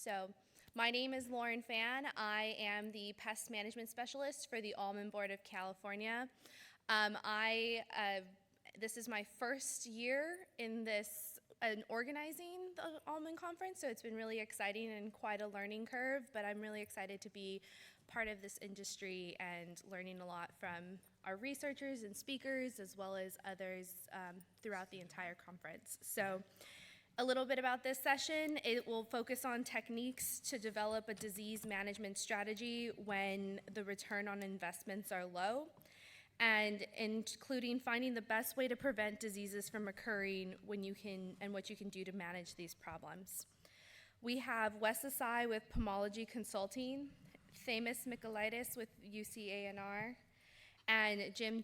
So my name is Lauren Fann. I am the Pest Management Specialist for the Almond Board of California. This is my first year in organizing the Almond Conference, so it's been really exciting and quite a learning curve, but I'm really excited to be part of this industry and learning a lot from our researchers and speakers, as well as others throughout the entire conference. So a little bit about this session: it will focus on techniques to develop a disease management strategy when the return on investments are low, and including finding the best way to prevent diseases from occurring and what you can do to manage these problems. We have Asai with Pomology Consulting, Themis Michailides with UCANR, and Jim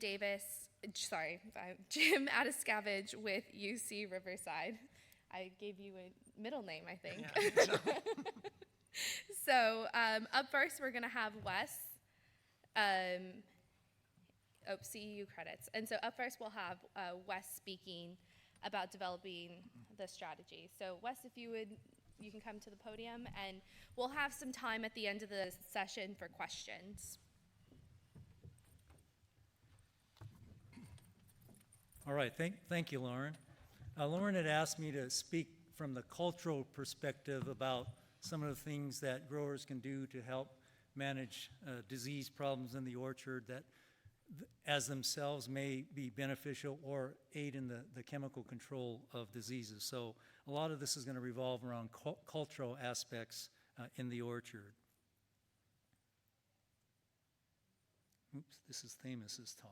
Adaskaveg with UC Riverside. I gave you a middle name, I think. Yeah, so up first, we're going to have Wes. CEU credits. And so up first, we'll have Wes speaking about developing the strategy. So Wes, if you can come to the podium, and we'll have some time at the end of the session for questions. All right, thank you, Lauren. Lauren had asked me to speak from the cultural perspective about some of the things that growers can do to help manage disease problems in the orchard that as themselves may be beneficial or aid in the chemical control of diseases. So a lot of this is going to revolve around cultural aspects in the orchard. Oops, this is Themis's talk.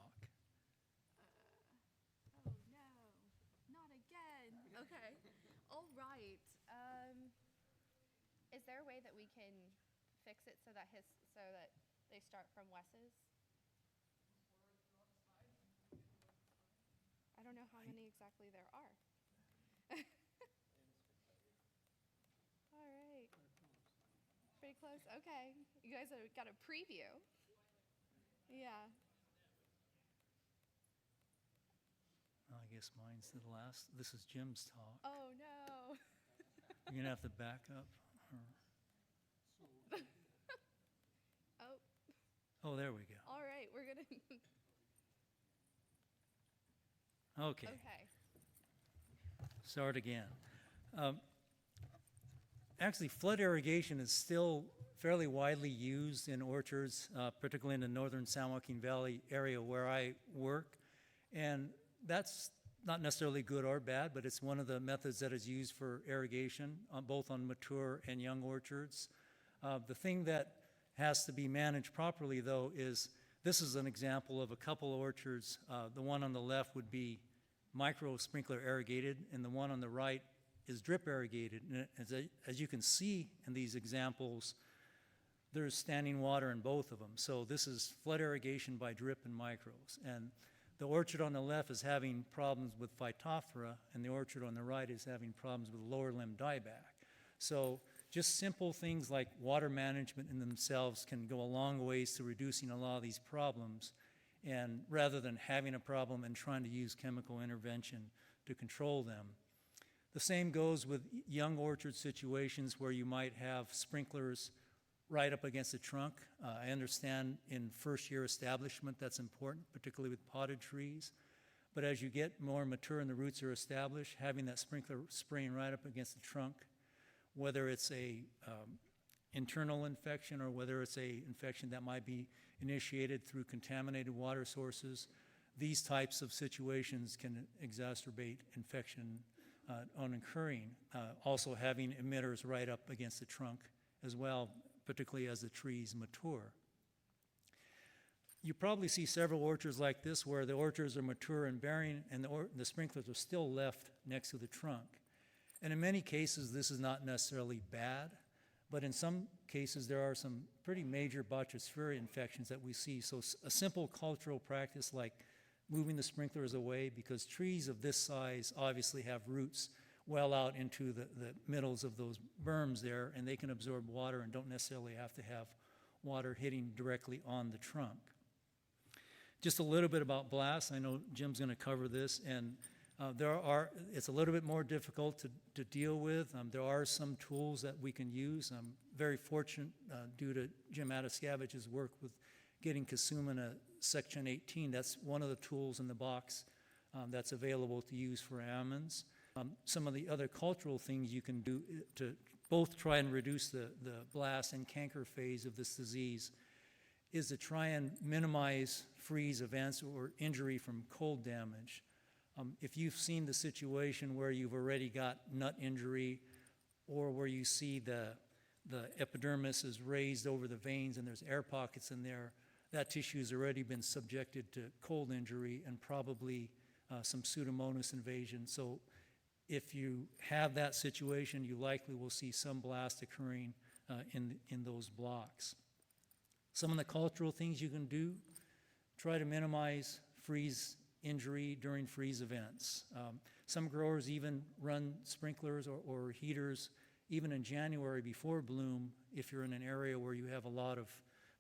Okay. All right. Is there a way that we can fix it so that they start from Wes's? I don't know how many exactly there are. All right. Pretty close. Okay. You guys have got a preview. Yeah. I guess mine's the last. This is Jim's talk. Oh, no. You're going to have to back up. Oh, there we go. All right, we're going to... Okay. Start again. Actually, flood irrigation is still fairly widely used in orchards, particularly in the northern San Joaquin Valley area where I work. And that's not necessarily good or bad, but it's one of the methods that is used for irrigation, both on mature and young orchards. The thing that has to be managed properly, though, is this is an example of a couple orchards. The one on the left would be micro sprinkler irrigated, and the one on the right is drip irrigated. And as you can see in these examples, there's standing water in both of them. So this is flood irrigation by drip and micros. And the orchard on the left is having problems with Phytophthora, and the orchard on the right is having problems with lower limb dieback. So just simple things like water management in themselves can go a long ways to reducing a lot of these problems, and rather than having a problem and trying to use chemical intervention to control them. The same goes with young orchard situations where you might have sprinklers right up against the trunk. I understand in first year establishment that's important, particularly with potted trees. But as you get more mature and the roots are established, having that sprinkler spraying right up against the trunk, whether it's a internal infection or whether it's a infection that might be initiated through contaminated water sources, these types of situations can exacerbate infection on occurring. Also having emitters right up against the trunk as well, particularly as the trees mature. You probably see several orchards like this where the orchards are mature and bearing and the sprinklers are still left next to the trunk. And in many cases, this is not necessarily bad, but in some cases, there are some pretty major Botrytis infections that we see. So a simple cultural practice like moving the sprinklers away, because trees of this size obviously have roots well out into the middles of those berms there, and they can absorb water and don't necessarily have to have water hitting directly on the trunk. Just a little bit about blasts. I know Jim's going to cover this, and It's a little bit more difficult to deal with. There are some tools that we can use. I'm very fortunate due to Jim Adaskaveg's work with getting Kasumana Section 18. That's one of the tools in the box that's available to use for almonds. Some of the other cultural things you can do to both try and reduce the blast and canker phase of this disease is to try and minimize freeze events or injury from cold damage. If you've seen the situation where you've already got nut injury or where you see the epidermis is raised over the veins and there's air pockets in there, that tissue has already been subjected to cold injury and probably some Pseudomonas invasion. So if you have that situation, you likely will see some blast occurring in those blocks. Some of the cultural things you can do, try to minimize freeze injury during freeze events. Some growers even run sprinklers or heaters even in January before bloom if you're in an area where you have a lot of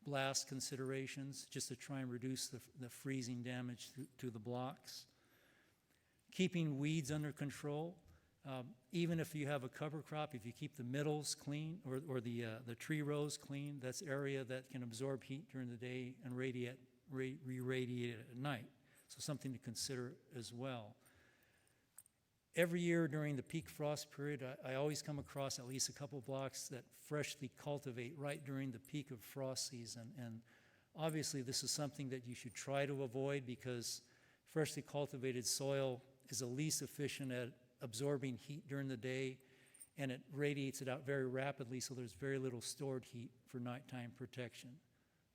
blast considerations, just to try and reduce the freezing damage to the blocks. Keeping weeds under control. Even if you have a cover crop, if you keep the middles clean or the tree rows clean, that's area that can absorb heat during the day and re-radiate it at night. So something to consider as well. Every year during the peak frost period, I always come across at least a couple blocks that freshly cultivate right during the peak of frost season. And obviously this is something that you should try to avoid because freshly cultivated soil is the least efficient at absorbing heat during the day, and it radiates it out very rapidly, so there's very little stored heat for nighttime protection.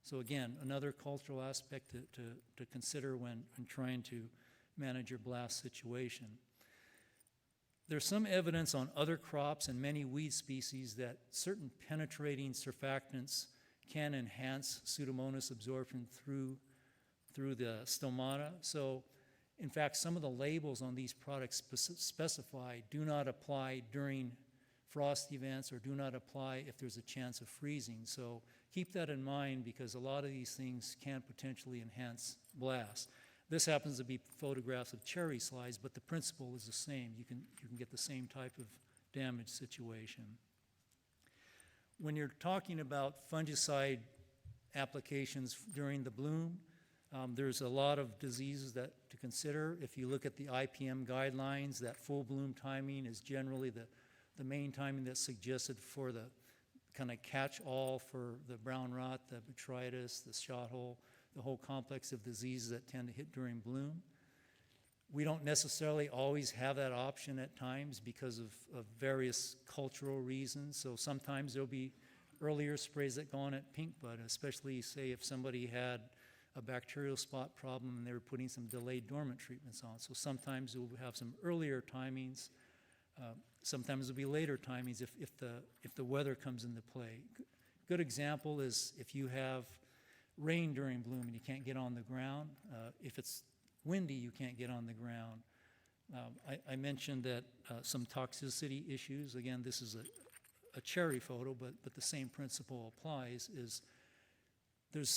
So again, another cultural aspect to consider when trying to manage your blast situation. There's some evidence on other crops and many weed species that certain penetrating surfactants can enhance Pseudomonas absorption through the stomata. So in fact, some of the labels on these products specify do not apply during frost events or do not apply if there's a chance of freezing. So keep that in mind because a lot of these things can potentially enhance blast. This happens to be photographs of cherry slides, but the principle is the same. You can get the same type of damage situation. When you're talking about fungicide applications during the bloom, there's a lot of diseases to consider. If you look at the IPM guidelines, that full bloom timing is generally the main timing that's suggested for the kind of catch-all for the brown rot, the botrytis, the shot hole, the whole complex of diseases that tend to hit during bloom. We don't necessarily always have that option at times because of various cultural reasons. So sometimes there'll be earlier sprays that go on at pink bud, especially say if somebody had a bacterial spot problem and they were putting some delayed dormant treatments on. So sometimes we'll have some earlier timings. Sometimes it'll be later timings if the weather comes into play. Good example is if you have rain during bloom and you can't get on the ground. If it's windy, you can't get on the ground. I mentioned that some toxicity issues. Again, this is a cherry photo, but the same principle applies. There's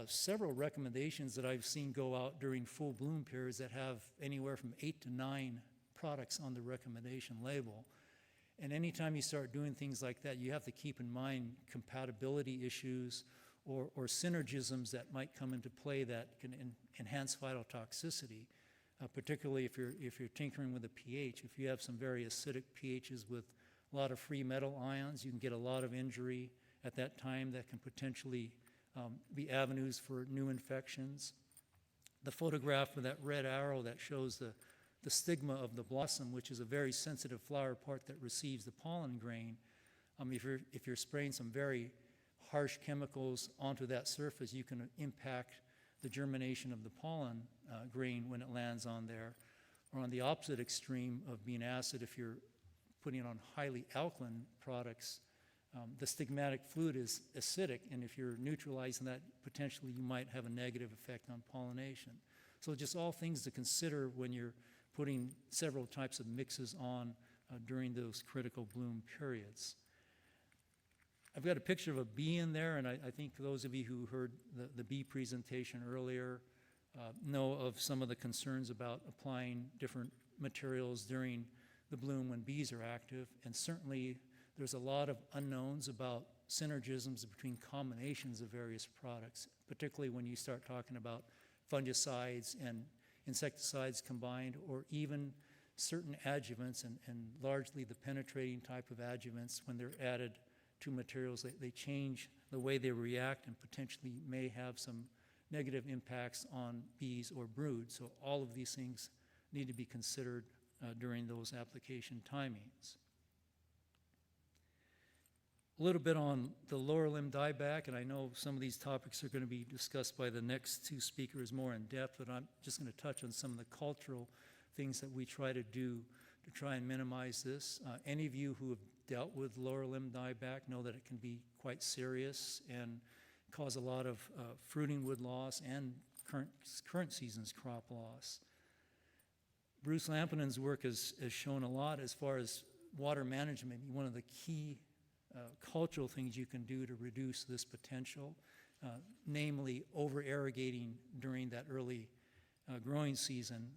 several recommendations that I've seen go out during full bloom periods that have anywhere from 8 to 9 products on the recommendation label. And anytime you start doing things like that, you have to keep in mind compatibility issues or synergisms that might come into play that can enhance phytotoxicity, particularly if you're tinkering with a pH. If you have some very acidic pHs with a lot of free metal ions, you can get a lot of injury at that time that can potentially be avenues for new infections. The photograph with that red arrow that shows the stigma of the blossom, which is a very sensitive flower part that receives the pollen grain. If you're spraying some very harsh chemicals onto that surface, you can impact the germination of the pollen grain when it lands on there. Or on the opposite extreme of being acid, if you're putting on highly alkaline products, the stigmatic fluid is acidic, and if you're neutralizing that, potentially you might have a negative effect on pollination. So just all things to consider when you're putting several types of mixes on during those critical bloom periods. I've got a picture of a bee in there, and I think those of you who heard the bee presentation earlier, know of some of the concerns about applying different materials during the bloom when bees are active, and certainly there's a lot of unknowns about synergisms between combinations of various products, particularly when you start talking about fungicides and insecticides combined, or even certain adjuvants, and largely the penetrating type of adjuvants, when they're added to materials, they change the way they react and potentially may have some negative impacts on bees or brood. So all of these things need to be considered during those application timings. A little bit on the lower limb dieback, and I know some of these topics are going to be discussed by the next two speakers more in depth, but I'm just going to touch on some of the cultural things that we try to do to try and minimize this. Any of you who have dealt with lower limb dieback know that it can be quite serious and cause a lot of fruiting wood loss and current season's crop loss. Bruce Lampinen's work has shown a lot as far as water management. One of the key cultural things you can do to reduce this potential, namely over-irrigating during that early growing season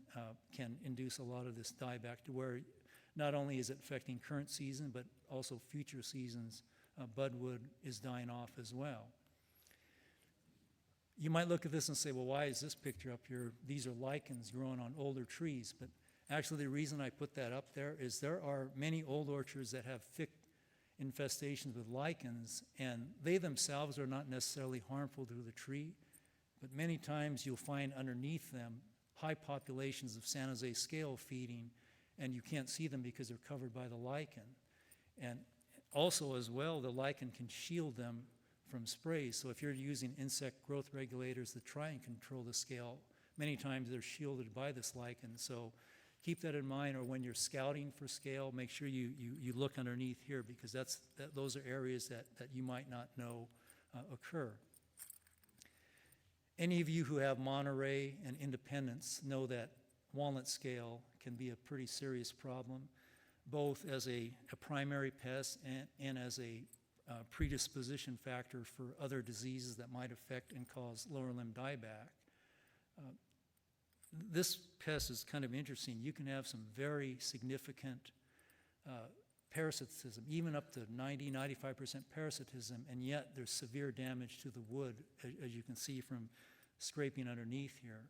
can induce a lot of this dieback, to where not only is it affecting current season, but also future seasons. Budwood is dying off as well. You might look at this and say, well, why is this picture up here? These are lichens growing on older trees. But actually the reason I put that up there is there are many old orchards that have thick infestations with lichens, and they themselves are not necessarily harmful to the tree, but many times you'll find underneath them high populations of San Jose scale feeding, and you can't see them because they're covered by the lichen. And also as well, the lichen can shield them from sprays. So if you're using insect growth regulators to try and control the scale, many times they're shielded by this lichen. So keep that in mind, or when you're scouting for scale, make sure you look underneath here, because those are areas that you might not know occur. Any of you who have Monterey and Independence know that walnut scale can be a pretty serious problem, both as a primary pest and as a predisposition factor for other diseases that might affect and cause lower limb dieback. This pest is kind of interesting. You can have some very significant parasitism, even up to 90–95% parasitism, and yet there's severe damage to the wood, as you can see from scraping underneath here.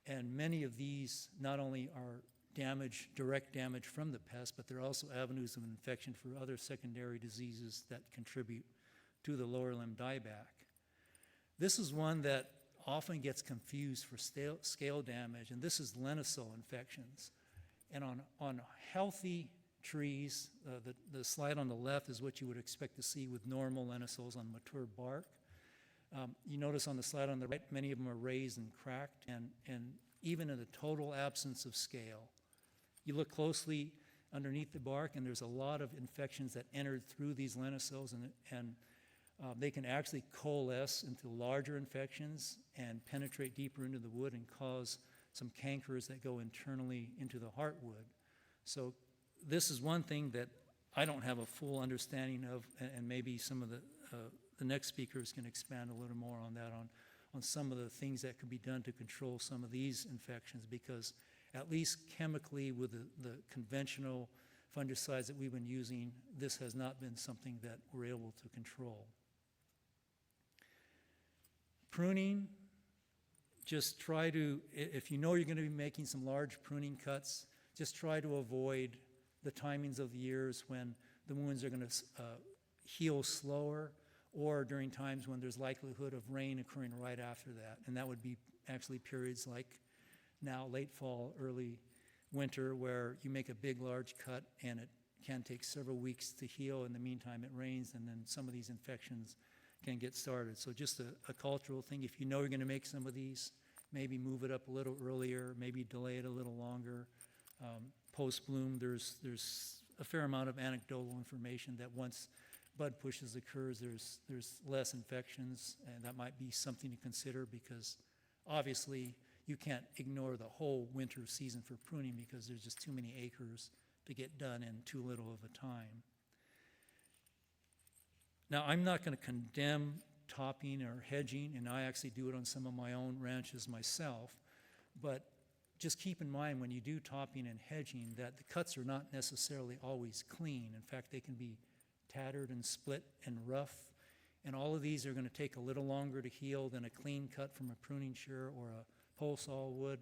And many of these not only are direct damage from the pest, but they're also avenues of infection for other secondary diseases that contribute to the lower limb dieback. This is one that often gets confused for scale damage, and this is lenticel infections. And on healthy trees, the slide on the left is what you would expect to see with normal lenticels on mature bark. You notice on the slide on the right, many of them are raised and cracked, and even in the total absence of scale. You look closely underneath the bark, and there's a lot of infections that entered through these lenticels, and they can actually coalesce into larger infections and penetrate deeper into the wood and cause some cankers that go internally into the heartwood. So this is one thing that I don't have a full understanding of, and maybe some of the next speakers can expand a little more on that, on some of the things that could be done to control some of these infections, because at least chemically with the conventional fungicides that we've been using, this has not been something that we're able to control. Pruning, just try to, if you know you're going to be making some large pruning cuts, just try to avoid the timings of the years when the wounds are going to heal slower, or during times when there's likelihood of rain occurring right after that. And that would be actually periods like now, late fall, early winter, where you make a big, large cut and it can take several weeks to heal. In the meantime, it rains, and then some of these infections can get started. So just a cultural thing. If you know you're going to make some of these, maybe move it up a little earlier, maybe delay it a little longer. Post-bloom, there's a fair amount of anecdotal information that once bud pushes occurs, there's less infections, and that might be something to consider, because obviously you can't ignore the whole winter season for pruning, because there's just too many acres to get done in too little of a time. Now, I'm not going to condemn topping or hedging, and I actually do it on some of my own ranches myself. But just keep in mind when you do topping and hedging that the cuts are not necessarily always clean. In fact, they can be tattered and split and rough, and all of these are going to take a little longer to heal than a clean cut from a pruning shear or a pole saw would.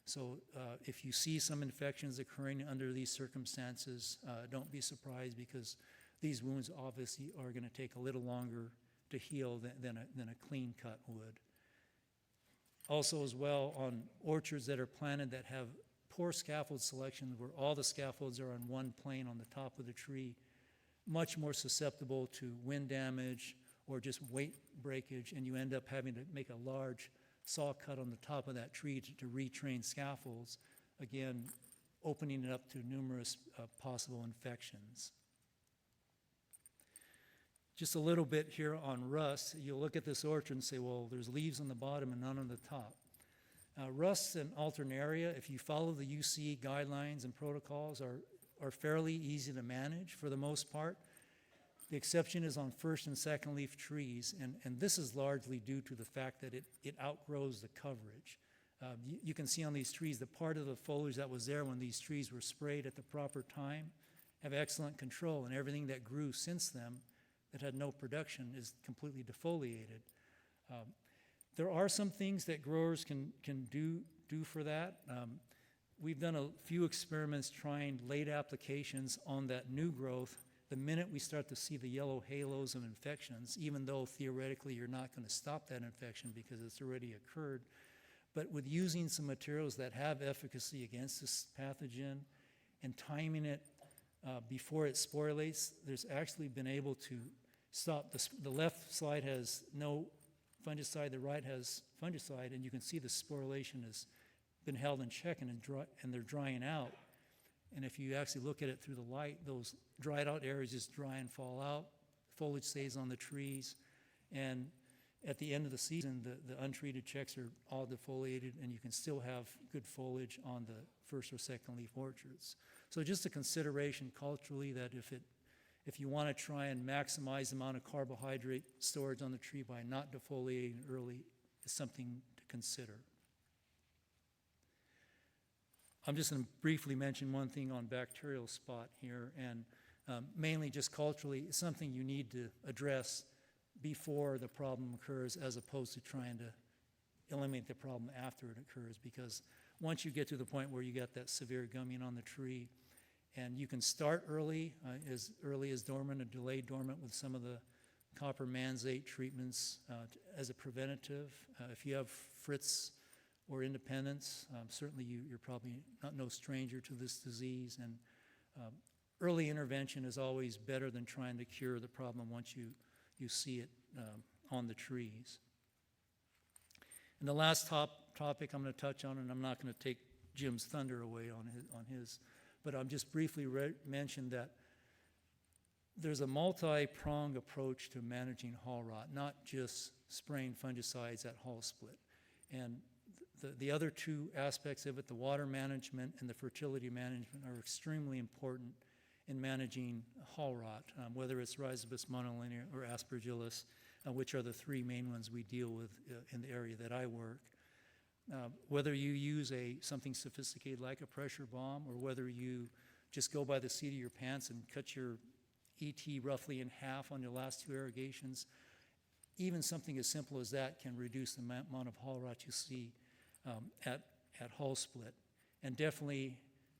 So if you see some infections occurring under these circumstances, don't be surprised, because these wounds obviously are going to take a little longer to heal than a clean cut would. Also as well, on orchards that are planted that have poor scaffold selection, where all the scaffolds are on one plane on the top of the tree, much more susceptible to wind damage or just weight breakage, and you end up having to make a large saw cut on the top of that tree to retrain scaffolds, again, opening it up to numerous possible infections. Just a little bit here on rust. You'll look at this orchard and say, well, there's leaves on the bottom and none on the top. Rust in alternaria, if you follow the UC guidelines and protocols, are fairly easy to manage for the most part. The exception is on first and second leaf trees, and this is largely due to the fact that it outgrows the coverage. You can see on these trees that part of the foliage that was there when these trees were sprayed at the proper time have excellent control, and everything that grew since then that had no production is completely defoliated. There are some things that growers can do for that. We've done a few experiments trying late applications on that new growth. The minute we start to see the yellow halos of infections, even though theoretically you're not going to stop that infection because it's already occurred, but with using some materials that have efficacy against this pathogen and timing it before it sporulates, there's actually been able to stop. The left side has no fungicide, the right has fungicide, and you can see the sporulation has been held in check and they're drying out. And if you actually look at it through the light, those dried out areas just dry and fall out. Foliage stays on the trees. And at the end of the season, the untreated checks are all defoliated, and you can still have good foliage on the first or second leaf orchards. So just a consideration culturally that if you want to try and maximize the amount of carbohydrate storage on the tree by not defoliating early, is something to consider. I'm just going to briefly mention one thing on bacterial spot here, and mainly just culturally, it's something you need to address before the problem occurs, as opposed to trying to eliminate the problem after it occurs, because once you get to the point where you got that severe gumming on the tree, and you can start early as dormant or delayed dormant with some of the copper manzate treatments as a preventative. If you have Fritz or Independence, certainly you're probably no stranger to this disease, and early intervention is always better than trying to cure the problem once you see it on the trees. And the last topic I'm going to touch on, and I'm not going to take Jim's thunder away on his, but I'll just briefly mention that there's a multi-pronged approach to managing hull rot, not just spraying fungicides at hull split. And the other two aspects of it, the water management and the fertility management, are extremely important in managing hull rot, whether it's Rhizobus monolinear or Aspergillus, which are the three main ones we deal with in the area that I work. Whether you use something sophisticated like a pressure bomb, or whether you just go by the seat of your pants and cut your ET roughly in half on your last two irrigations, even something as simple as that can reduce the amount of hull rot you see at hull split. And definitely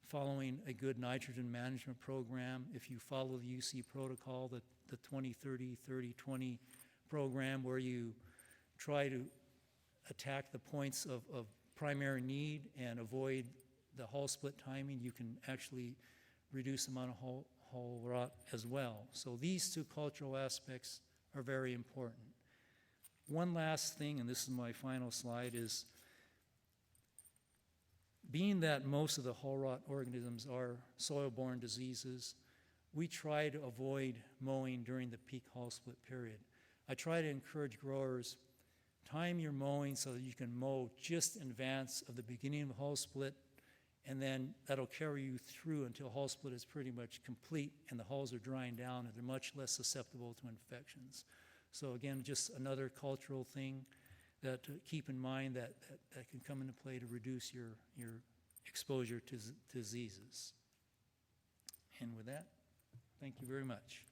following a good nitrogen management program. If you follow the UC protocol, the 20-30-30-20 program, where you try to attack the points of primary need and avoid the hull split timing, you can actually reduce the amount of hull rot as well. So these two cultural aspects are very important. One last thing, and this is my final slide, is being that most of the hull rot organisms are soil-borne diseases, we try to avoid mowing during the peak hull split period. I try to encourage growers, time your mowing so that you can mow just in advance of the beginning of hull split, and then that'll carry you through until hull split is pretty much complete and the hulls are drying down and they're much less susceptible to infections. So again, just another cultural thing that to keep in mind that can come into play to reduce your exposure to diseases. And with that, thank you very much.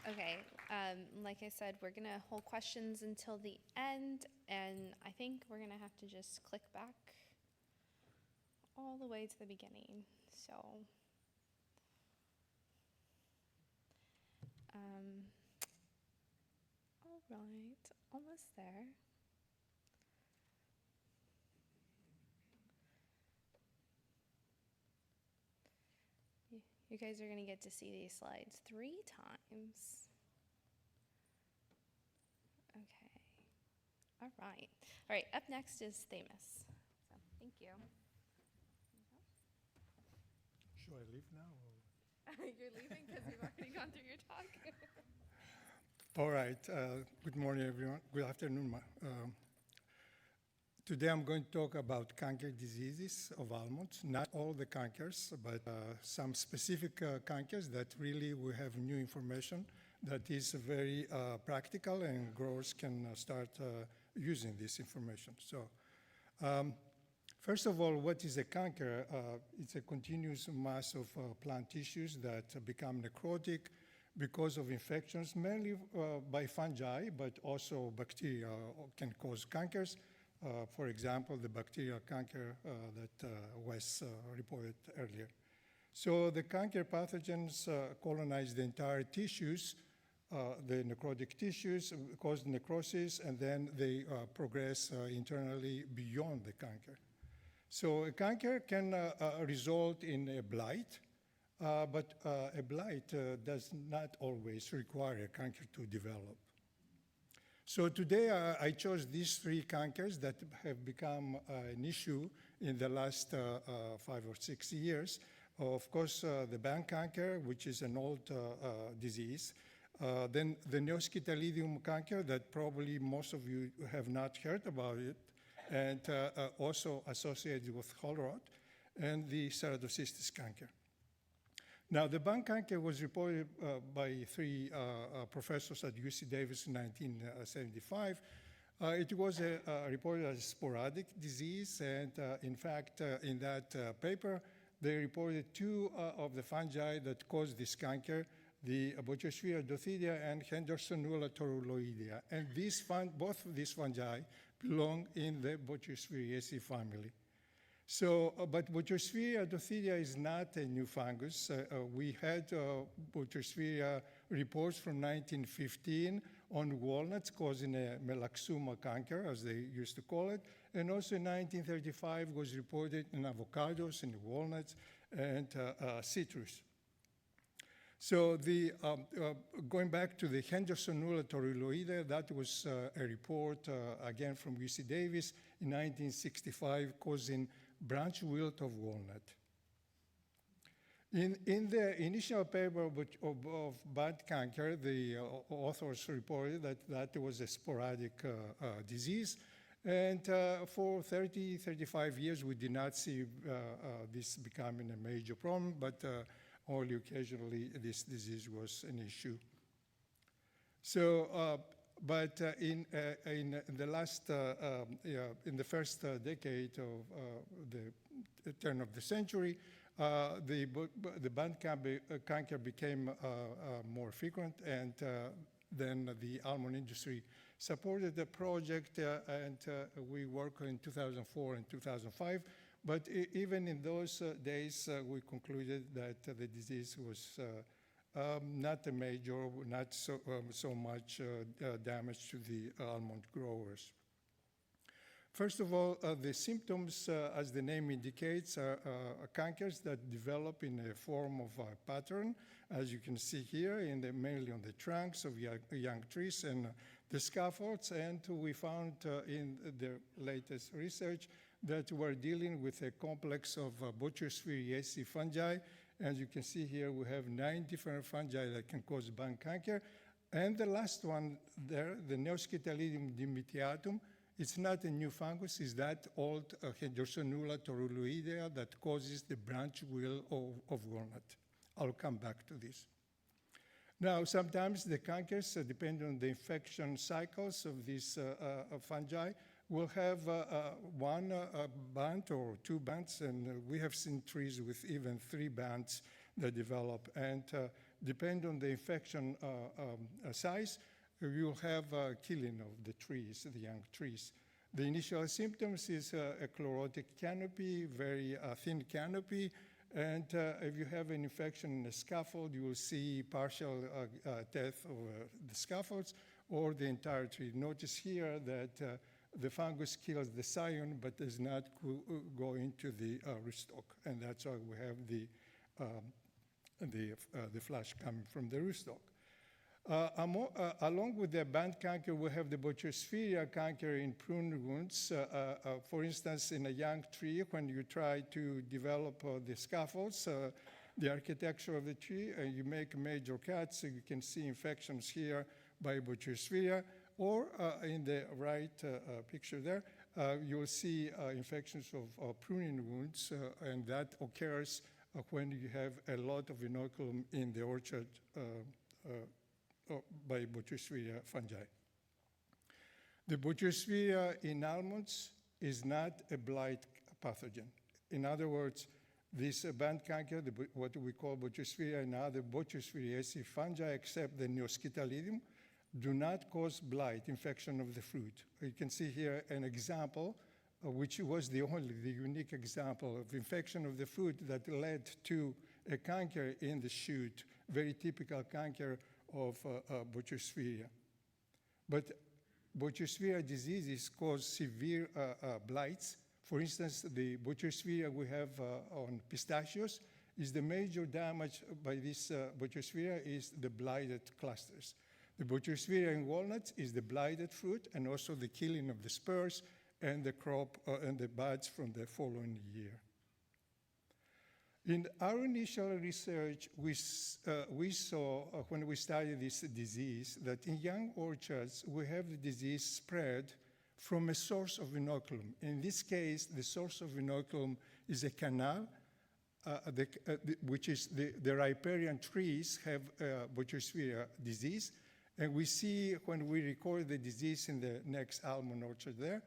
Okay, like I said, we're gonna hold questions until the end, and I think we're gonna have to just click back all the way to the beginning. So, all right, almost there. You guys are gonna get to see these slides 3 times. Okay. All right. All right, up next is Themis. So, thank you. Should I leave now? You're leaving because we've already gone through your talk. All right. Good morning, everyone. Good afternoon. Today I'm going to talk about canker diseases of almonds. Not all the cankers, but some specific cankers that really we have new information that is very practical, and growers can start using this information. So, first of all, what is a canker? It's a continuous mass of plant tissues that become necrotic because of infections, mainly by fungi, but also bacteria can cause cankers. For example, the bacterial canker that was reported earlier. So the canker pathogens colonize the entire tissues, the necrotic tissues, cause necrosis, and then they progress internally beyond the canker. So a canker can result in a blight, but a blight does not always require a canker to develop. So today I chose these 3 cankers that have become an issue in the last 5 or 6 years. Of course, the bank canker, which is an old disease. Then the Neoscytalidium canker that probably most of you have not heard about it, and also associated with whole rot, and the ceratocystis canker. Now, the bank canker was reported by 3 professors at UC Davis in 1975. It was reported as a sporadic disease, and in fact, in that paper, they reported 2 of the fungi that caused this canker, the Botryopsera dothidia and Hendersonula toruloidea. And both of these fungi belong in the Botryopseriaceae family. So, but Botryopsera dothidia is not a new fungus. We had Botryopsera reports from 1915 on walnuts causing a melaxuma canker, as they used to call it. And also in 1935 was reported in avocados, in walnuts, and citrus. So going back to the Hendersonula toruloidea, that was a report, again from UC Davis in 1965, causing branch wilt of walnut. In the initial paper of bad canker, the authors reported that it was a sporadic disease. And for 30, 35 years, we did not see this becoming a major problem, but only occasionally this disease was an issue. So, but in the last, in the first decade of the turn of the century, the band canker became more frequent, and then the almond industry supported the project, and we worked in 2004 and 2005. But even in those days, we concluded that the disease was not a major, not so much damage to the almond growers. First of all, the symptoms, as the name indicates, are cankers that develop in a form of a pattern, as you can see here, mainly on the trunks of young trees and the scaffolds. And we found in the latest research that we're dealing with a complex of Botryopseriaceae fungi. As you can see here, we have 9 different fungi that can cause band canker. And the last one there, the Neoscytalidium dimitiatum, it's not a new fungus, it's that old Hendersonula toruloidea that causes the branch wilt of walnut, I'll come back to this. Now, sometimes the cankers, depending on the infection cycles of these fungi, will have one band or two bands, and we have seen trees with even 3 bands that develop. And depending on the infection size, you'll have killing of the trees, the young trees. The initial symptoms is a chlorotic canopy, very thin canopy, and if you have an infection in the scaffold, you will see partial death of the scaffolds or the entire tree. Notice here that the fungus kills the scion, but does not go into the rootstock, and that's why we have the flash coming from the rootstock. Along with the band canker, we have the Botryopsphera canker in prune wounds. For instance, in a young tree, when you try to develop the scaffolds, the architecture of the tree, you make major cuts, so you can see infections here by Botryopsphera, or in the right picture there, you'll see infections of pruning wounds, and that occurs when you have a lot of inoculum in the orchard by Botryopsphera fungi. The Botryopsphera in almonds is not a blight pathogen. In other words, this band canker, what we call Botryopsphera and other Botryopspheriaceae fungi, except the Neoscytallidium, do not cause blight, infection of the fruit. You can see here an example, which was the unique example of infection of the fruit that led to a canker in the shoot, very typical canker of Botryopsphera. But Botryopsphera diseases cause severe blights. For instance, the Botryopsphera we have on pistachios is the major damage by this Botryopsphera is the blighted clusters. The Botryopsphera in walnuts is the blighted fruit and also the killing of the spurs and the crop and the buds from the following year. In our initial research, we saw when we studied this disease that in young orchards, we have the disease spread from a source of inoculum. In this case, the source of inoculum is a canal, which is the riparian trees have Botryopsphera disease. And we see when we record the disease in the next almond orchard there,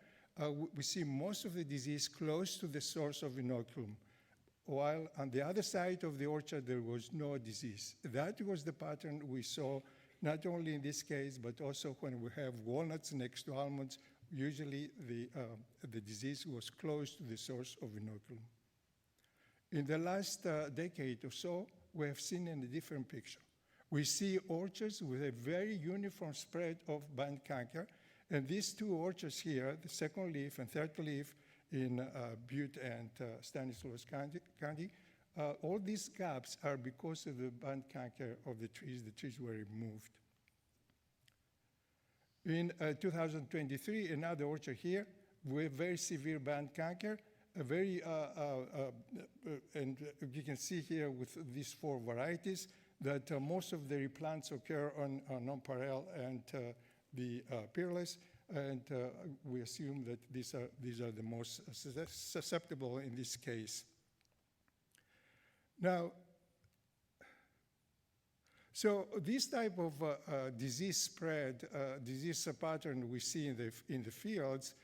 we see most of the disease close to the source of inoculum, while on the other side of the orchard there was no disease. That was the pattern we saw not only in this case, but also when we have walnuts next to almonds. Usually the disease was close to the source of inoculum. In the last decade or so, we have seen in a different picture. We see orchards with a very uniform spread of band canker, and these 2 orchards here, the second leaf and third leaf in Butte and Stanislaus County, all these gaps are because of the band canker of the trees. The trees were removed. In 2023, another orchard here with very severe band canker, and you can see here with these 4 varieties that most of the replants occur on nonpareil and the peerless, and we assume that these are the most susceptible in this case. Now, so this type of disease spread, disease pattern we see in the fields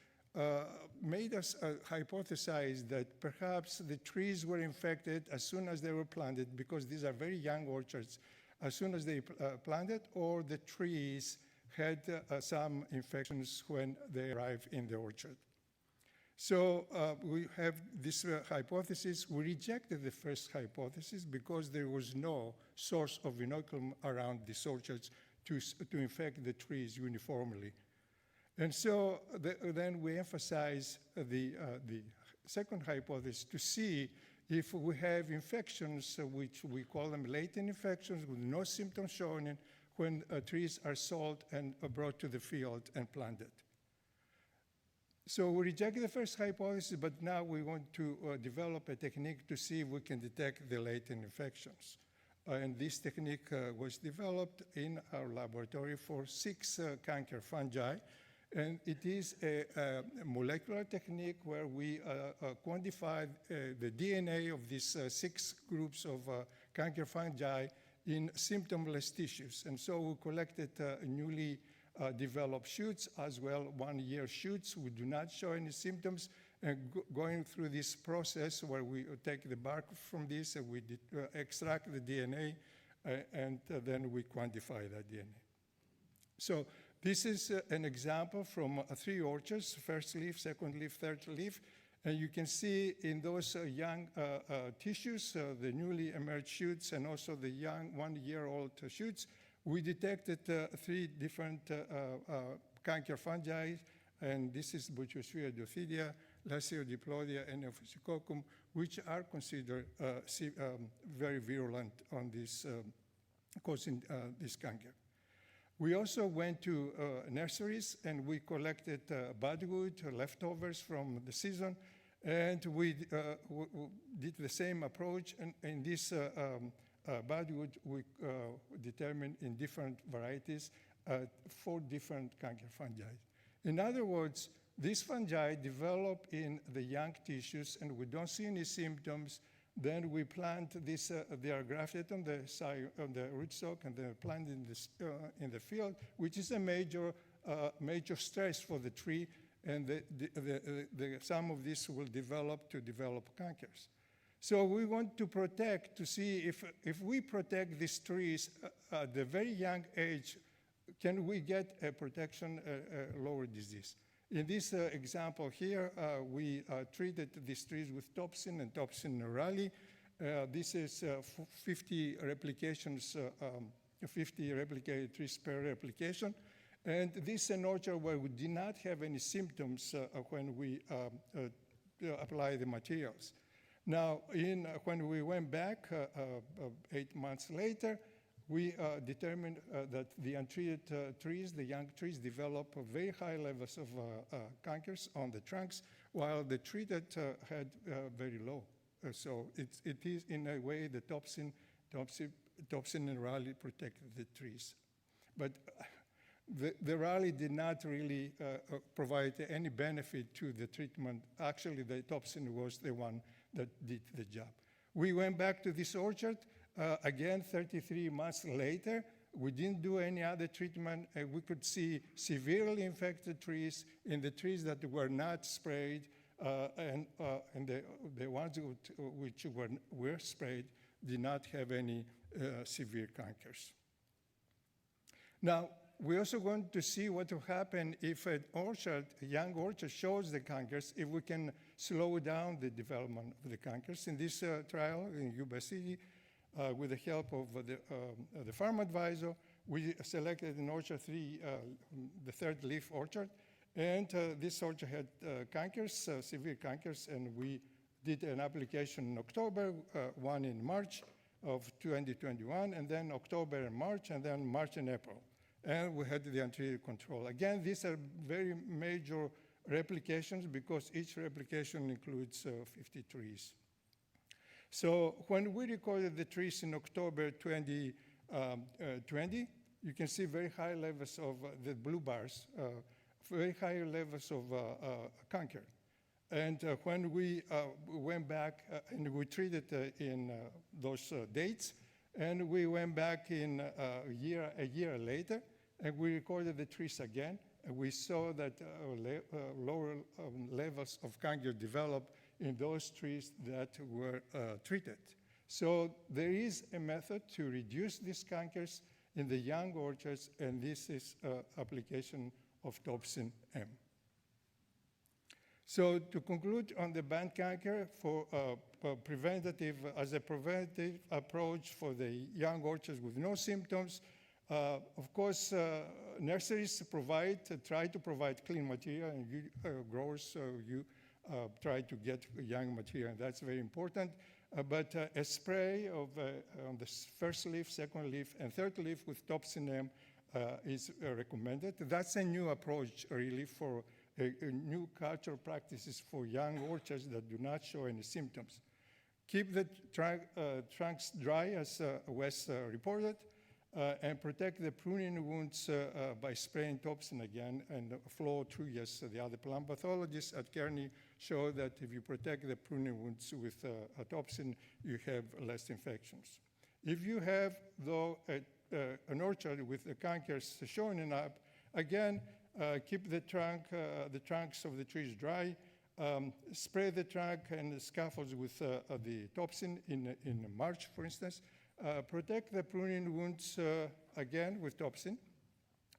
made us hypothesize that perhaps the trees were infected as soon as they were planted, because these are very young orchards, as soon as they planted, or the trees had some infections when they arrived in the orchard. So we have this hypothesis. We rejected the first hypothesis because there was no source of inoculum around these orchards to infect the trees uniformly. And so then we emphasize the second hypothesis to see if we have infections, which we call them latent infections with no symptoms shown when trees are sold and brought to the field and planted. So we rejected the first hypothesis, but now we want to develop a technique to see if we can detect the latent infections. And this technique was developed in our laboratory for 6 canker fungi. And it is a molecular technique where we quantify the DNA of these 6 groups of canker fungi in symptomless tissues. And so we collected newly developed shoots as well, 1-year shoots who do not show any symptoms, and going through this process where we take the bark from this and we extract the DNA, and then we quantify that DNA. So this is an example from 3 orchards, first leaf, second leaf, third leaf. And you can see in those young tissues, the newly emerged shoots and also the young 1-year-old shoots, we detected 3 different canker fungi, and this is Butyrosphaera diophidia, Lasiodiplodia, and Ophisococcum, which are considered very virulent on this, causing this canker. We also went to nurseries and we collected budwood, leftovers from the season, and we did the same approach. And in this budwood, we determined in different varieties 4 different canker fungi. In other words, these fungi develop in the young tissues and we don't see any symptoms. Then we plant this, they are grafted on the rootstock and they're planted in the field, which is a major stress for the tree, and some of this will develop cankers. So we want to protect, to see if we protect these trees at the very young age, can we get a protection, lower disease? In this example here, we treated these trees with Topsin and Topsin neurale. This is 50 replications, 50 replicated trees per replication. And this is an orchard where we did not have any symptoms when we apply the materials. Now, when we went back 8 months later, we determined that the untreated trees, the young trees, develop very high levels of cankers on the trunks, while the treated had very low. So it is, in a way, the Topsin and raleigh protected the trees. But the raleigh did not really provide any benefit to the treatment. Actually, the Topsin was the one that did the job. We went back to this orchard. Again, 33 months later, we didn't do any other treatment, and we could see severely infected trees in the trees that were not sprayed, and the ones which were sprayed did not have any severe cankers. Now, we also want to see what will happen if an orchard, a young orchard, shows the cankers, if we can slow down the development of the cankers. In this trial in Yuba City, with the help of the farm advisor, we selected an orchard, the third leaf orchard, and this orchard had cankers, severe cankers, and we did an application in October, one in March of 2021, and then October and March, and then March and April. And we had the untreated control. Again, these are very major replications because each replication includes 50 trees. So when we recorded the trees in October 2020, you can see very high levels of the blue bars, very high levels of canker. And when we went back and we treated in those dates, and we went back in a year later, and we recorded the trees again, and we saw that lower levels of canker developed in those trees that were treated. So there is a method to reduce these cankers in the young orchards, and this is application of Topsin M. So to conclude on the band canker, as a preventative approach for the young orchards with no symptoms, of course, nurseries try to provide clean material, and you growers, you try to get young material, and that's very important. But a spray of on the first leaf, second leaf, and third leaf with Topsin M is recommended. That's a new approach, really, for new cultural practices for young orchards that do not show any symptoms. Keep the trunks dry, as Wes reported, and protect the pruning wounds by spraying Topsin again, and flow through, yes, the other plant pathologists at Kearney show that if you protect the pruning wounds with Topsin, you have less infections. If you have, though, an orchard with the cankers showing up, again, keep the trunks of the trees dry, spray the trunk and the scaffolds with the topsin in March, for instance. Protect the pruning wounds again with topsin,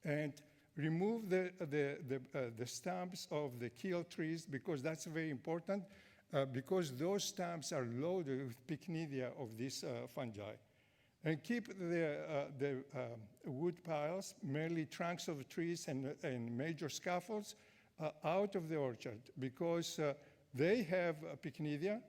and remove the stumps of the killed trees, because that's very important, because those stumps are loaded with pycnidia of these fungi. And keep the wood piles, mainly trunks of trees and major scaffolds, out of the orchard, because they have pycnidia,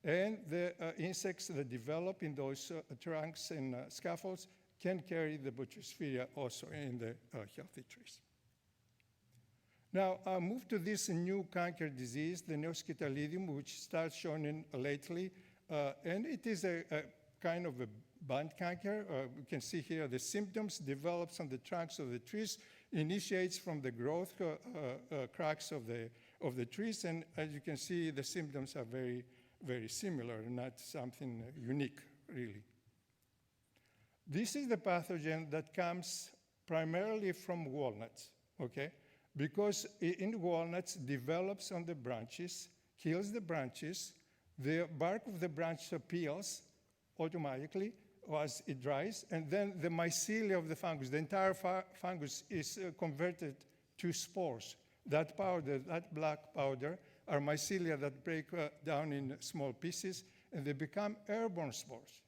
and the insects that develop in those trunks and scaffolds can carry the Botryopsphera also in the healthy trees. Now, I'll move to this new canker disease, the Neoscytalidium, which starts showing lately, and it is a kind of a band canker. You can see here the symptoms develops on the trunks of the trees, initiates from the growth cracks of the trees, and as you can see, the symptoms are very, very similar, not something unique, really. This is the pathogen that comes primarily from walnuts, okay? Because in walnuts develops on the branches, kills the branches, the bark of the branch peels automatically as it dries, and then the mycelia of the fungus, the entire fungus is converted to spores. That powder, that black powder, are mycelia that break down in small pieces, and they become airborne spores.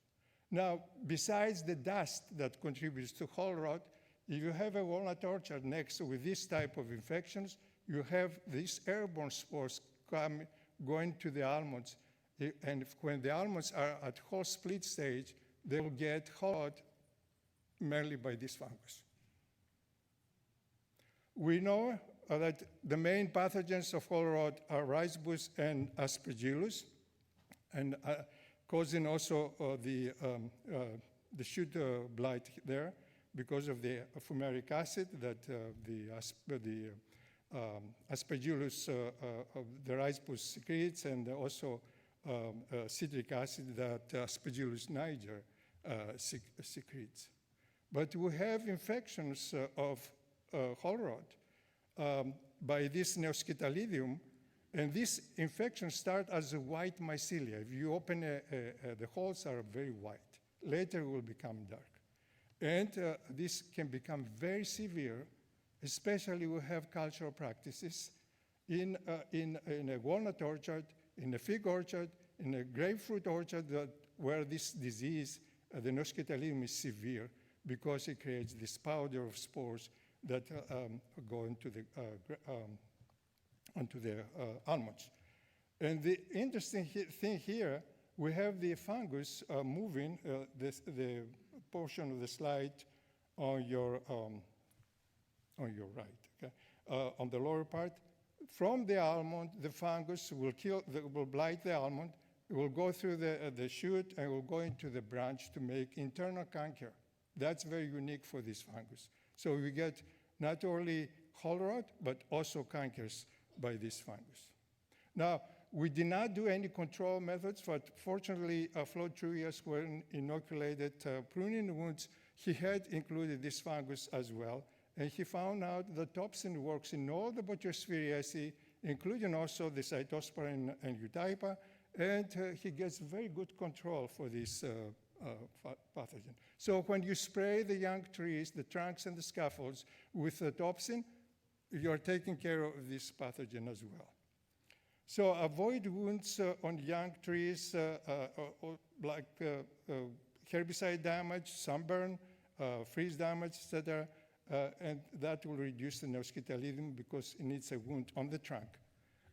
Now, besides the dust that contributes to whole rot, if you have a walnut orchard next with this type of infections, you have these airborne spores going to the almonds. And when the almonds are at whole split stage, they will get whole rot mainly by this fungus. We know that the main pathogens of whole rot are ricebush and aspergillus, and causing also the shoot blight there because of the fumaric acid that the aspergillus of the ricebush secretes, and also citric acid that Aspergillus niger secretes. But we have infections of whole rot by this Neoscytalidium, and these infections start as a white mycelia. If you open the holes are very white. Later it will become dark. And this can become very severe, especially we have cultural practices in a walnut orchard, in a fig orchard, in a grapefruit orchard, where this disease, the Neoscytalidium, is severe because it creates this powder of spores that go into the almonds. And the interesting thing here, we have the fungus moving, the portion of the slide on your right, okay? On the lower part. From the almond, the fungus will blight the almond. It will go through the shoot and will go into the branch to make internal canker. That's very unique for this fungus. So we get not only whole rot, but also cankers by this fungus. Now, we did not do any control methods, but fortunately, Flo Truias, when inoculated pruning wounds, he had included this fungus as well. And he found out that topsin works in all the Botryopspheriaceae, including also the Cytosporin and Eutypa, and he gets very good control for this pathogen. So when you spray the young trees, the trunks and the scaffolds with the topsin, you're taking care of this pathogen as well. So avoid wounds on young trees like herbicide damage, sunburn, freeze damage, etc., and that will reduce the Neoscytalidium because it needs a wound on the trunk.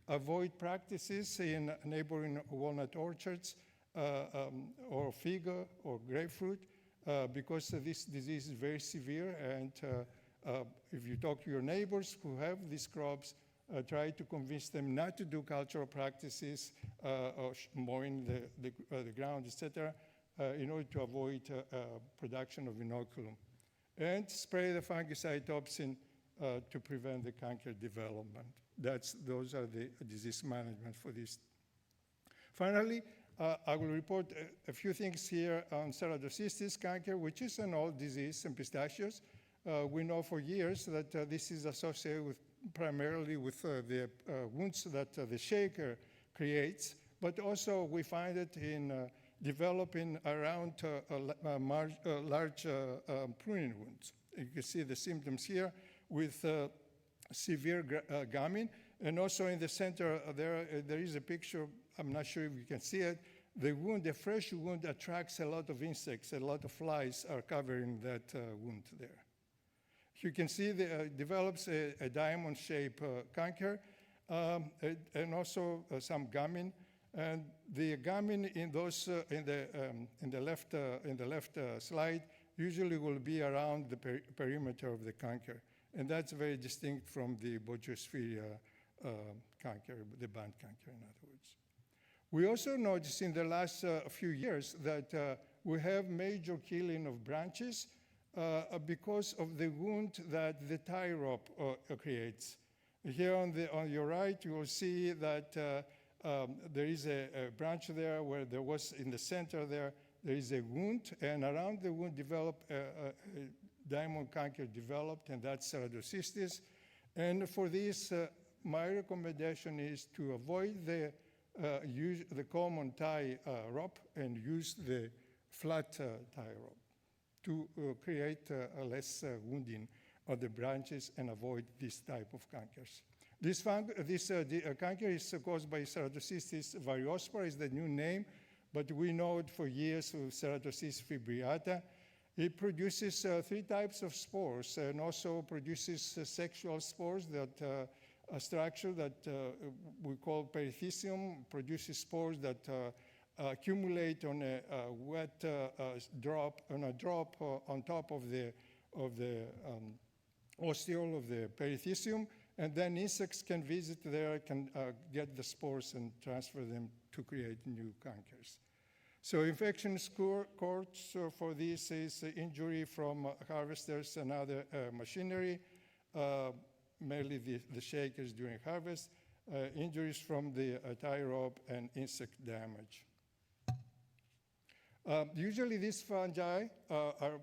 Avoid practices in neighboring walnut orchards or fig or grapefruit because this disease is very severe, and if you talk to your neighbors who have these crops, try to convince them not to do cultural practices or mowing the ground, etc., in order to avoid production of inoculum. And spray the fungicide topsin to prevent the canker development. Those are the disease management for this. Finally, I will report a few things here on ceratocystis canker, which is an old disease in pistachios. We know for years that this is associated with primarily with the wounds that the shaker creates, but also we find it in developing around large pruning wounds. You can see the symptoms here with severe gumming, and also in the center there is a picture. I'm not sure if you can see it. The wound, the fresh wound, attracts a lot of insects. A lot of flies are covering that wound there. You can see it develops a diamond-shaped canker and also some gumming. And the gumming in those in the left slide usually will be around the perimeter of the canker, and that's very distinct from the Bordetteria canker, the band canker, in other words. We also noticed in the last few years that we have major killing of branches because of the wound that the tie rope creates. Here on your right, you will see that there is a branch there where there was in the center there is a wound, and around the wound a diamond canker developed, and that's ceratocystis. And for this, my recommendation is to avoid use the common tie rope and use the flat tie rope to create less wounding of the branches and avoid this type of cankers. This canker is caused by ceratocystis variospora, is the new name, but we know it for years with ceratocystis fibrillata. It produces 3 types of spores and also produces sexual spores that a structure that we call perithecium, produces spores that accumulate on a wet drop, on top of the ostiole of the perithecium, and then insects can visit there, can get the spores and transfer them to create new cankers. So infection course for this is injury from harvesters and other machinery, mainly the shakers during harvest, injuries from the tie rope, and insect damage. Usually these fungi are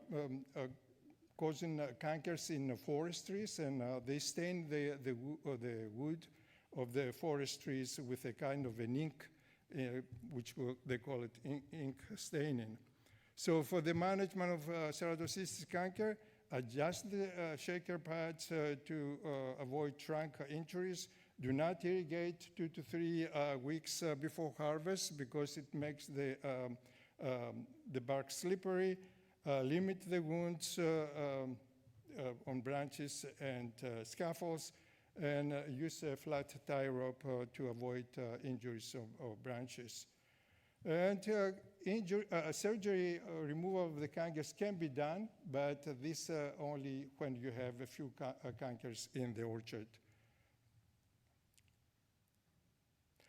causing cankers in forest trees, and they stain the wood of the forest trees with a kind of an ink, which they call it ink staining. So for the management of ceratocystis canker, adjust the shaker pads to avoid trunk injuries. Do not irrigate 2 to 3 weeks before harvest because it makes the bark slippery. Limit the wounds on branches and scaffolds, and use a flat tie rope to avoid injuries of branches. And surgery removal of the cankers can be done, but this only when you have a few cankers in the orchard.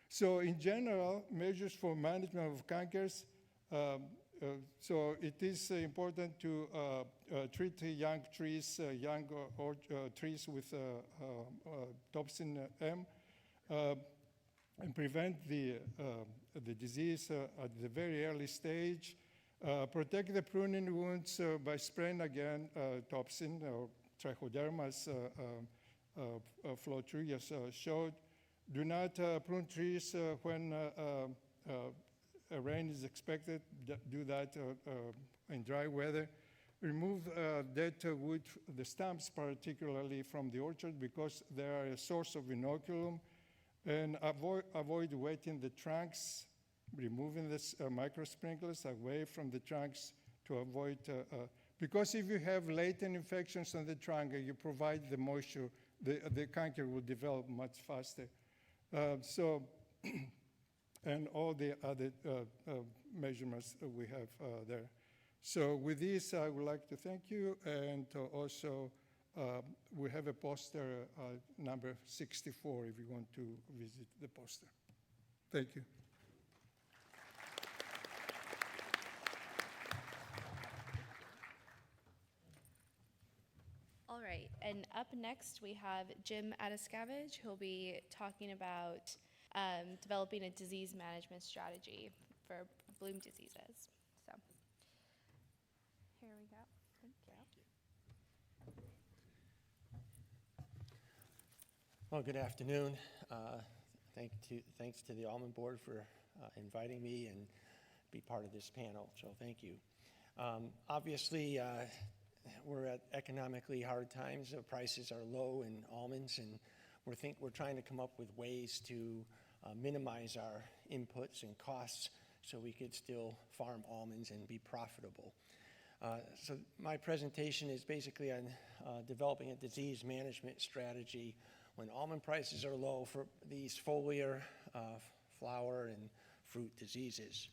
So in general, measures for management of cankers, so it is important to treat young trees, trees with toxin M, and prevent the disease at the very early stage. Protect the pruning wounds by spraying again toxin or trichodermas flow-through, as showed. Do not prune trees when a rain is expected. Do that in dry weather. Remove dead wood, the stumps particularly, from the orchard because they are a source of inoculum. And avoid wetting the trunks, removing the micro sprinklers away from the trunks to avoid, because if you have latent infections on the trunk and you provide the moisture, the canker will develop much faster. And all the other measurements that we have there. So with this, I would like to thank you, and also we have a poster, number 64, if you want to visit the poster. Thank you. All right, and up next we have Jim Adaskaveg, who'll be talking about developing a disease management strategy for bloom diseases. So here we go. Thank you. Well, good afternoon. Thanks to the Almond Board for inviting me and be part of this panel, so thank you. Obviously, we're at economically hard times. The prices are low in almonds, and we're trying to come up with ways to minimize our inputs and costs so we could still farm almonds and be profitable. So my presentation is basically on developing a disease management strategy when almond prices are low for these foliar, flower, and fruit diseases.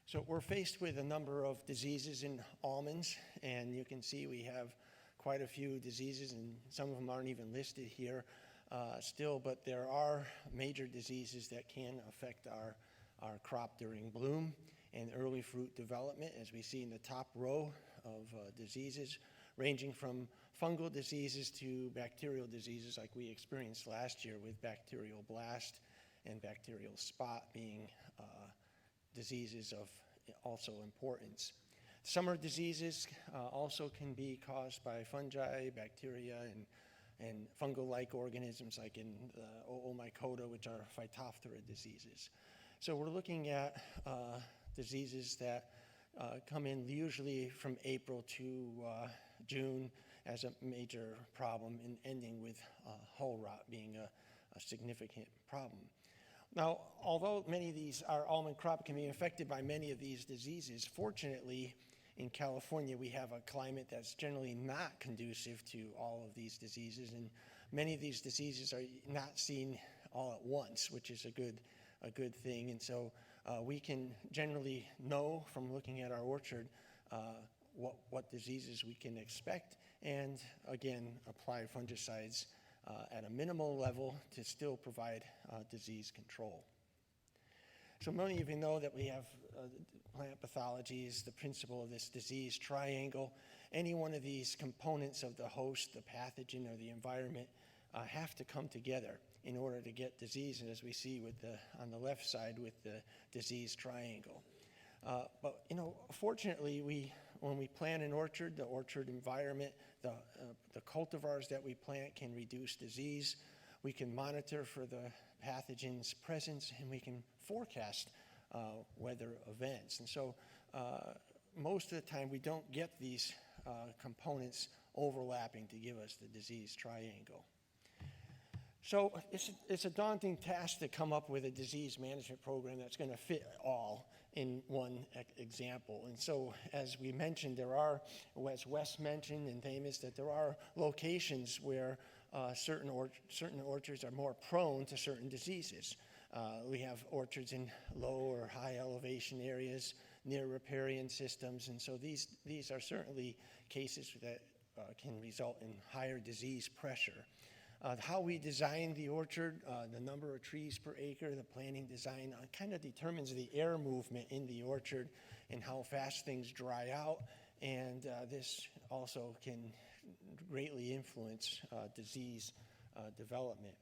So we're faced with a number of diseases in almonds, and you can see we have quite a few diseases, and some of them aren't even listed here still, but there are major diseases that can affect our crop during bloom and early fruit development, as we see in the top row of diseases, ranging from fungal diseases to bacterial diseases like we experienced last year with bacterial blast and bacterial spot being diseases of also importance. Summer diseases also can be caused by fungi, bacteria, and fungal-like organisms like in Mycota, which are Phytophthora diseases. So we're looking at diseases that come in usually from April to June as a major problem, and ending with hull rot being a significant problem. Now, although many of these, our almond crop can be affected by many of these diseases, fortunately, in California, we have a climate that's generally not conducive to all of these diseases, and many of these diseases are not seen all at once, which is a good thing. And so we can generally know from looking at our orchard what diseases we can expect, and again, apply fungicides at a minimal level to still provide disease control. So many of you know that we have plant pathology is the principle of this disease triangle. Any one of these components of the host, the pathogen, or the environment have to come together in order to get disease, and as we see with on the left side with the disease triangle. But fortunately, when we plant an orchard, the orchard environment, the cultivars that we plant can reduce disease. We can monitor for the pathogen's presence, and we can forecast weather events. And so most of the time, we don't get these components overlapping to give us the disease triangle. So it's a daunting task to come up with a disease management program that's going to fit all in one example. And so, as we mentioned, there are, as Wes mentioned and Themis, that there are locations where certain orchards are more prone to certain diseases. We have orchards in low or high elevation areas near riparian systems, and so these are certainly cases that can result in higher disease pressure. How we design the orchard, the number of trees per acre, the planting design kind of determines the air movement in the orchard and how fast things dry out, and this also can greatly influence disease development.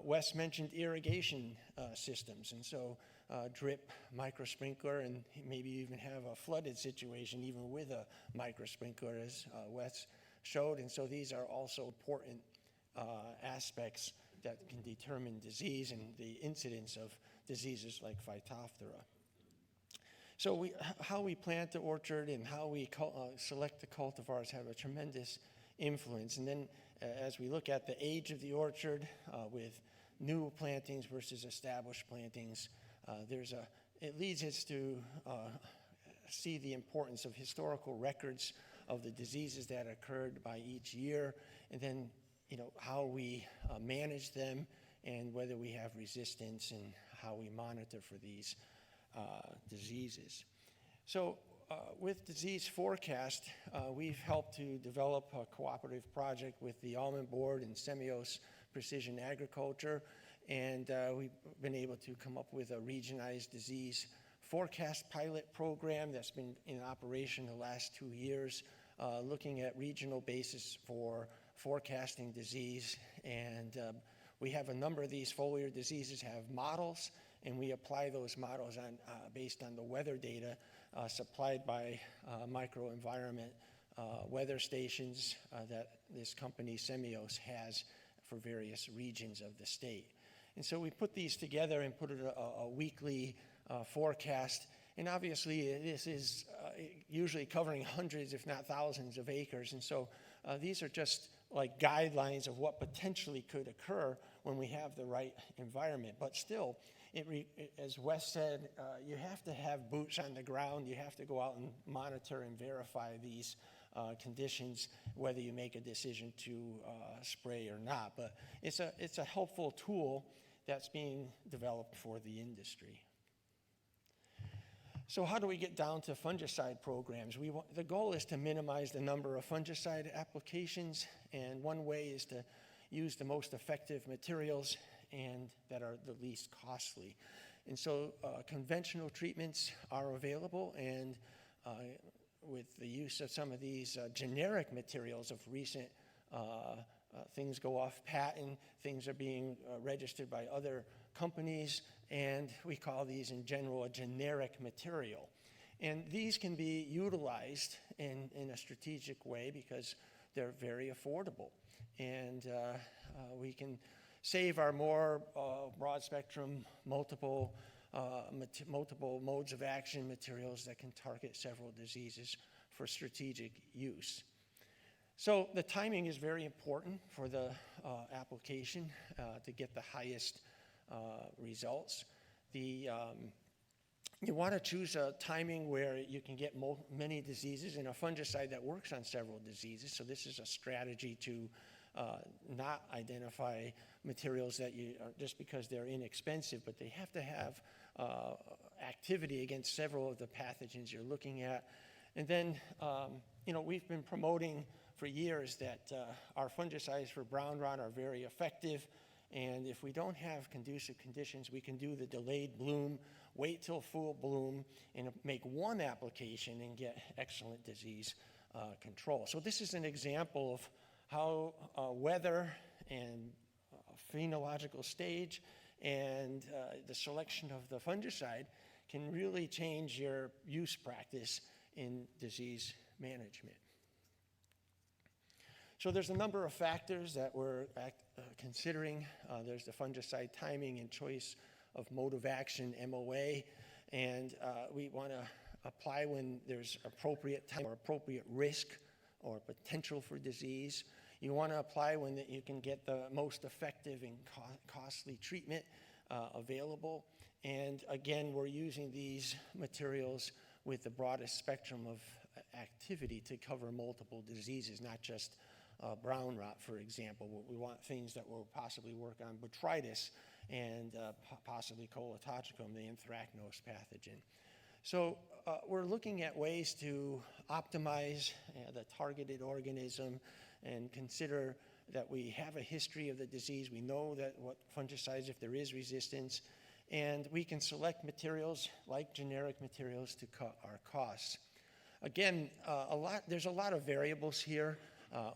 Wes mentioned irrigation systems, and so drip, micro sprinkler, and maybe even have a flooded situation even with a micro sprinkler, as Wes showed, and so these are also important aspects that can determine disease and the incidence of diseases like Phytophthora. So how we plant the orchard and how we select the cultivars have a tremendous influence. And then as we look at the age of the orchard with new plantings versus established plantings, it leads us to see the importance of historical records of the diseases that occurred by each year, and then how we manage them and whether we have resistance and how we monitor for these diseases. So with disease forecast, we've helped to develop a cooperative project with the Almond Board and Semios Precision Agriculture, and we've been able to come up with a regionalized disease forecast pilot program that's been in operation the last 2 years, looking at regional basis for forecasting disease. And we have a number of these foliar diseases have models, and we apply those models based on the weather data supplied by microenvironment weather stations that this company Semios has for various regions of the state. And so we put these together and put it a weekly forecast. And obviously, this is usually covering hundreds, if not thousands, of acres. And so these are just like guidelines of what potentially could occur when we have the right environment. But still, as Wes said, you have to have boots on the ground. You have to go out and monitor and verify these conditions, whether you make a decision to spray or not. But it's a helpful tool that's being developed for the industry. So how do we get down to fungicide programs? The goal is to minimize the number of fungicide applications, and one way is to use the most effective materials and that are the least costly. And so conventional treatments are available, and with the use of some of these generic materials of recent things go off patent, things are being registered by other companies, and we call these in general a generic material. And these can be utilized in a strategic way because they're very affordable. And we can save our more broad spectrum, multiple modes of action materials that can target several diseases for strategic use. So the timing is very important for the application to get the highest results. You want to choose a timing where you can get many diseases and a fungicide that works on several diseases. So this is a strategy to not identify materials that just because they're inexpensive, but they have to have activity against several of the pathogens you're looking at. And then, we've been promoting for years that our fungicides for brown rot are very effective. And if we don't have conducive conditions, we can do the delayed bloom, wait till full bloom, and make one application and get excellent disease control. So this is an example of how weather and phenological stage and the selection of the fungicide can really change your use practice in disease management. So there's a number of factors that we're considering. There's the fungicide timing and choice of mode of action, MOA, and we want to apply when there's appropriate time or appropriate risk or potential for disease. You want to apply when you can get the most effective and costly treatment available. And again, we're using these materials with the broadest spectrum of activity to cover multiple diseases, not just brown rot, for example. We want things that will possibly work on botrytis and possibly colotochicum, the anthracnose pathogen. So we're looking at ways to optimize the targeted organism and consider that we have a history of the disease. We know that what fungicides, if there is resistance, and we can select materials like generic materials to cut our costs. Again, there's a lot of variables here.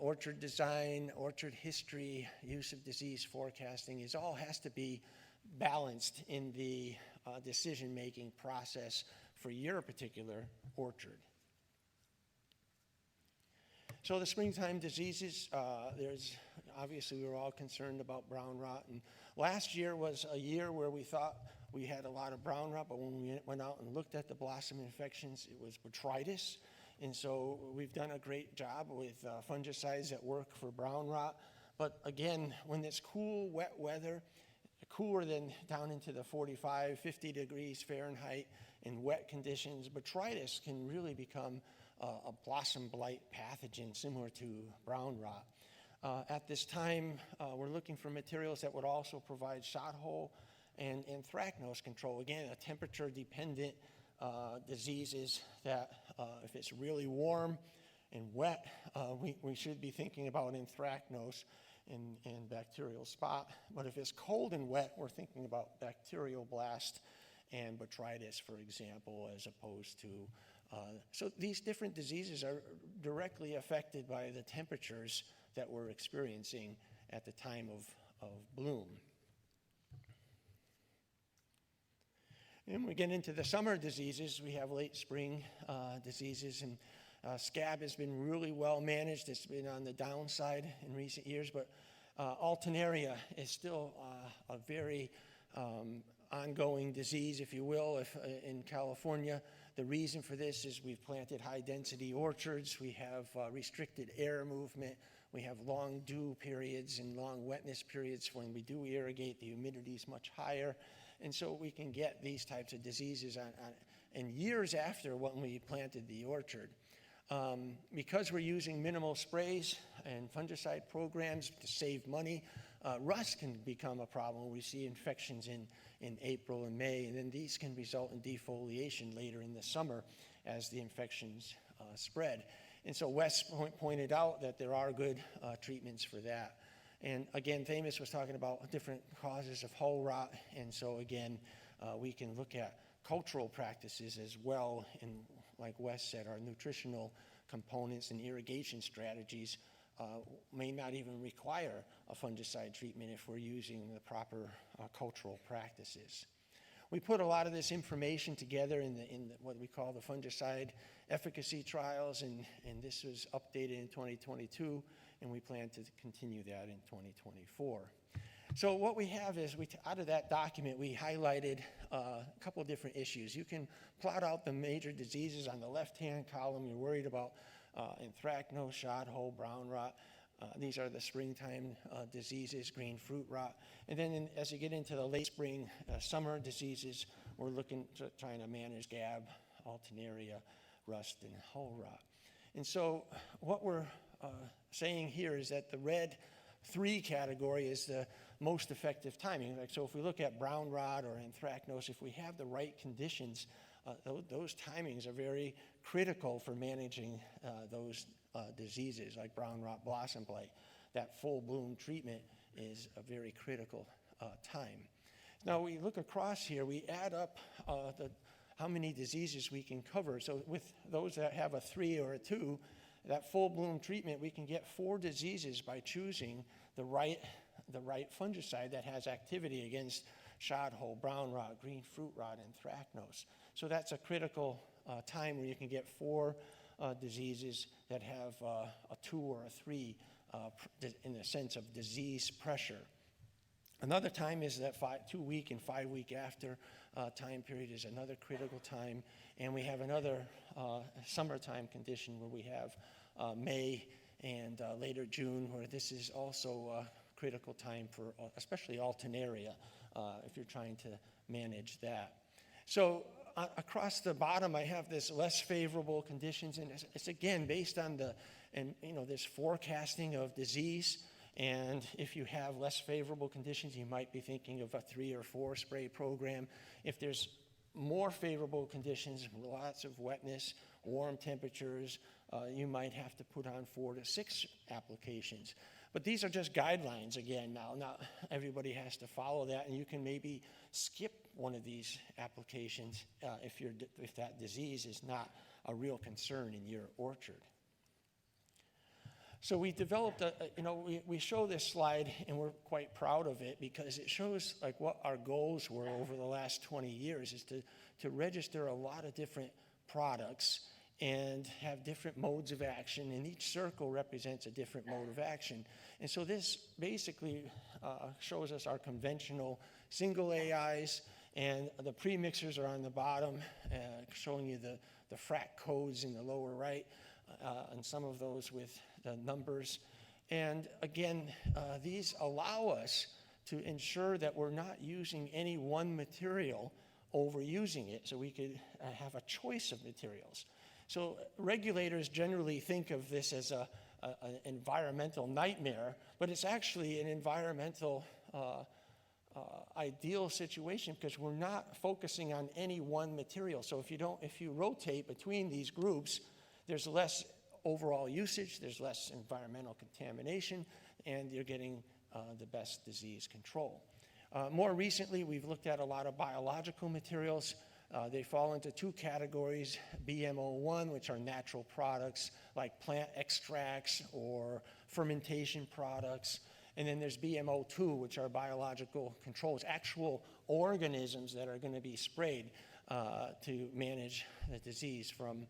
Orchard design, orchard history, use of disease forecasting all has to be balanced in the decision-making process for your particular orchard. So the springtime diseases, obviously we're all concerned about brown rot. And last year was a year where we thought we had a lot of brown rot, but when we went out and looked at the blossom infections, it was botrytis. And so we've done a great job with fungicides that work for brown rot. But again, when it's cool, wet weather, cooler than down into the 45, 50 degrees Fahrenheit in wet conditions, botrytis can really become a blossom blight pathogen similar to brown rot. At this time, we're looking for materials that would also provide shot hole and anthracnose control. Again, a temperature-dependent diseases that if it's really warm and wet, we should be thinking about anthracnose and bacterial spot. But if it's cold and wet, we're thinking about bacterial blast and botrytis, for example, as opposed to so these different diseases are directly affected by the temperatures that we're experiencing at the time of bloom. And we get into the summer diseases, we have late spring diseases, and scab has been really well managed. It's been on the downside in recent years, but Alternaria is still a very ongoing disease, if you will, in California. The reason for this is we've planted high-density orchards, we have restricted air movement, we have long dew periods and long wetness periods. When we do irrigate, the humidity is much higher, and so we can get these types of diseases and years after when we planted the orchard. Because we're using minimal sprays and fungicide programs to save money, rust can become a problem. We see infections in April and May, and then these can result in defoliation later in the summer as the infections spread. And so Wes pointed out that there are good treatments for that. And again, Themis was talking about different causes of hull rot, and so again, we can look at cultural practices as well, and like Wes said, our nutritional components and irrigation strategies may not even require a fungicide treatment if we're using the proper cultural practices. We put a lot of this information together in what we call the fungicide efficacy trials, and this was updated in 2022, and we plan to continue that in 2024. So what we have is, out of that document, we highlighted a couple different issues. You can plot out the major diseases on the left-hand column. You're worried about anthracnose, shot hole, brown rot. These are the springtime diseases, green fruit rot. And then as you get into the late spring, summer diseases, we're trying to manage scab, alternaria, rust, and hull rot. And so what we're saying here is that the red 3 category is the most effective timing. Like, so if we look at brown rot or anthracnose, if we have the right conditions, those timings are very critical for managing those diseases like brown rot blossom blight. That full bloom treatment is a very critical time. Now we look across here, we add up how many diseases we can cover. So with those that have a 3 or a 2, that full bloom treatment, we can get 4 diseases by choosing the right fungicide that has activity against shot hole, brown rot, green fruit rot, and anthracnose. So that's a critical time where you can get 4 diseases that have a 2 or a 3 in the sense of disease pressure. Another time is that 2-week and 5-week after time period is another critical time. And we have another summertime condition where we have May and later June, where this is also a critical time for especially alternaria if you're trying to manage that. So across the bottom, I have this less favorable conditions, and it's again based on this forecasting of disease. And if you have less favorable conditions, you might be thinking of a 3 or 4 spray program. If there's more favorable conditions, lots of wetness, warm temperatures, you might have to put on 4 to 6 applications. But these are just guidelines again now. Not everybody has to follow that, and you can maybe skip one of these applications if that disease is not a real concern in your orchard. So we developed we show this slide, and we're quite proud of it because it shows like what our goals were over the last 20 years is to register a lot of different products and have different modes of action, and each circle represents a different mode of action. And so this basically shows us our conventional single AIs, and the premixers are on the bottom, showing you the frac codes in the lower right, and some of those with the numbers. And again, these allow us to ensure that we're not using any one material, overusing it, so we could have a choice of materials. So regulators generally think of this as an environmental nightmare, but it's actually an environmental ideal situation because we're not focusing on any one material. So if you rotate between these groups, there's less overall usage, there's less environmental contamination, and you're getting the best disease control. More recently, we've looked at a lot of biological materials. They fall into 2 categories, BMO1, which are natural products like plant extracts or fermentation products, And then there's BMO2, which are biological controls, actual organisms that are going to be sprayed to manage the disease, from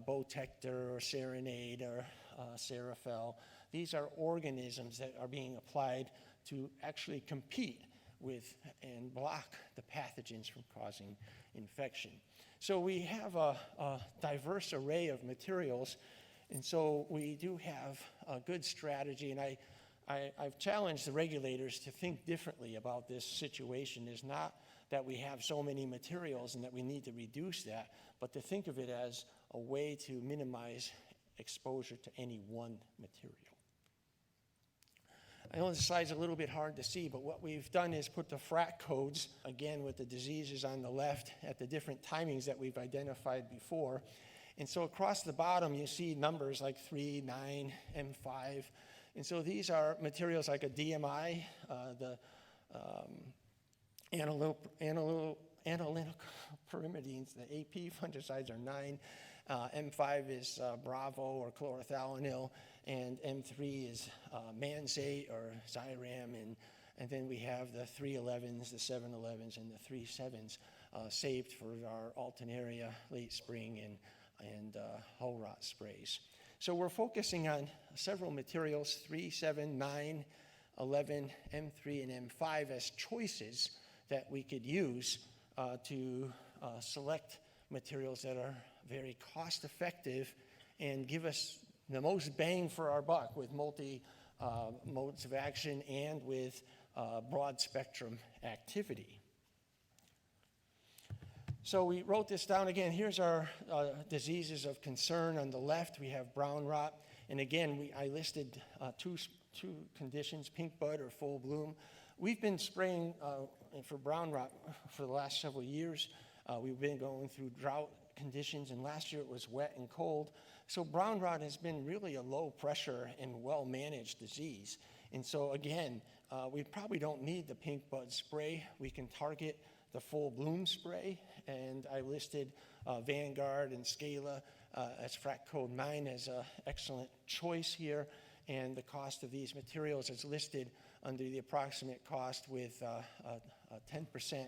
Botector or Serenade or Serafel. These are organisms that are being applied to actually compete with and block the pathogens from causing infection. So we have a diverse array of materials, and so we do have a good strategy, and I've challenged the regulators to think differently about this situation. Is not that we have so many materials and that we need to reduce that, but to think of it as a way to minimize exposure to any one material. I know this slide's a little bit hard to see, but what we've done is put the FRAC codes, again with the diseases on the left, at the different timings that we've identified before. And so across the bottom, you see numbers like 3, 9, M5. And so these are materials like a DMI, the analytical pyrimidines, the AP fungicides are 9. M5 is Bravo or chlorothalonil, and M3 is Manzate or Xyram, and then we have the 311s, the 711s, and the 37s saved for our Alternaria late spring and hull rot sprays. So we're focusing on several materials, 3, 7, 9, 11, M3, and M5 as choices that we could use to select materials that are very cost effective and give us the most bang for our buck with multi modes of action and with broad spectrum activity. So we wrote this down again. Here's our diseases of concern. On the left, we have brown rot. And again, I listed two conditions, pink bud or full bloom. We've been spraying for brown rot for the last several years. We've been going through drought conditions, and last year it was wet and cold. So brown rot has been really a low pressure and well-managed disease. And so again, we probably don't need the pink bud spray. We can target the full bloom spray, and I listed Vanguard and Scala as FRAC code 9 as an excellent choice here, and the cost of these materials is listed under the approximate cost with a 10%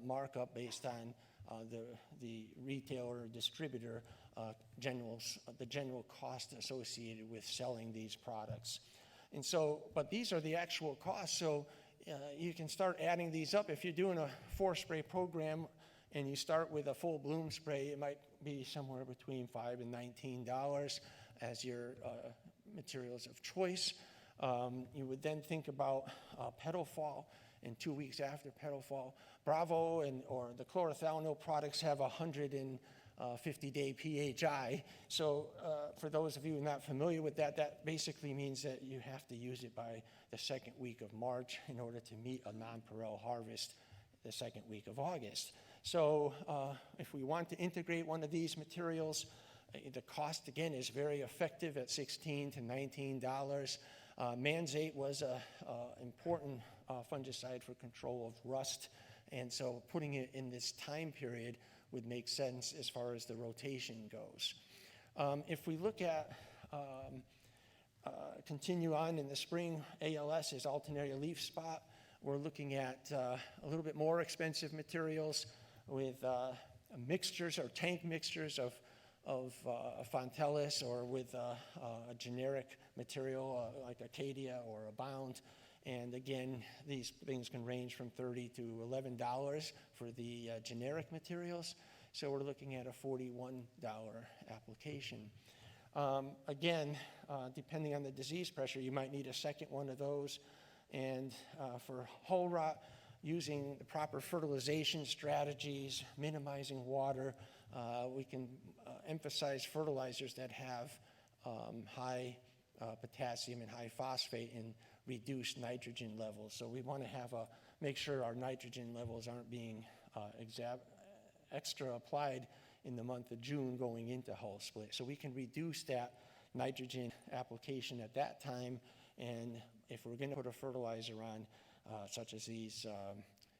markup based on the retailer or distributor the general cost associated with selling these products. And so, but these are the actual costs, so you can start adding these up. If you're doing a 4-spray program and you start with a full bloom spray, it might be somewhere between $5 and $19 as your materials of choice. You would then think about petal fall, and 2 weeks after petal fall. Bravo or the chlorothalonil products have 150-day PHI. So for those of you not familiar with that, that basically means that you have to use it by the second week of March in order to meet a nonpareil harvest the second week of August. So if we want to integrate one of these materials, the cost again is very effective at $16 to $19. Manzate was an important fungicide for control of rust, and so putting it in this time period would make sense as far as the rotation goes. If we look at, continue on in the spring, ALS is Alternaria leaf spot. We're looking at a little bit more expensive materials with mixtures or tank mixtures of Fontelis, or with a generic material like Acadia or Abound. And again, these things can range from $30 to $11 for the generic materials. So we're looking at a $41 application. Again, depending on the disease pressure, you might need a second one of those. And for hull rot, using the proper fertilization strategies, minimizing water, we can emphasize fertilizers that have high potassium and high phosphate and reduced nitrogen levels. So we want to make sure our nitrogen levels aren't being extra applied in the month of June going into hull split. So we can reduce that nitrogen application at that time, and if we're going to put a fertilizer on, such as these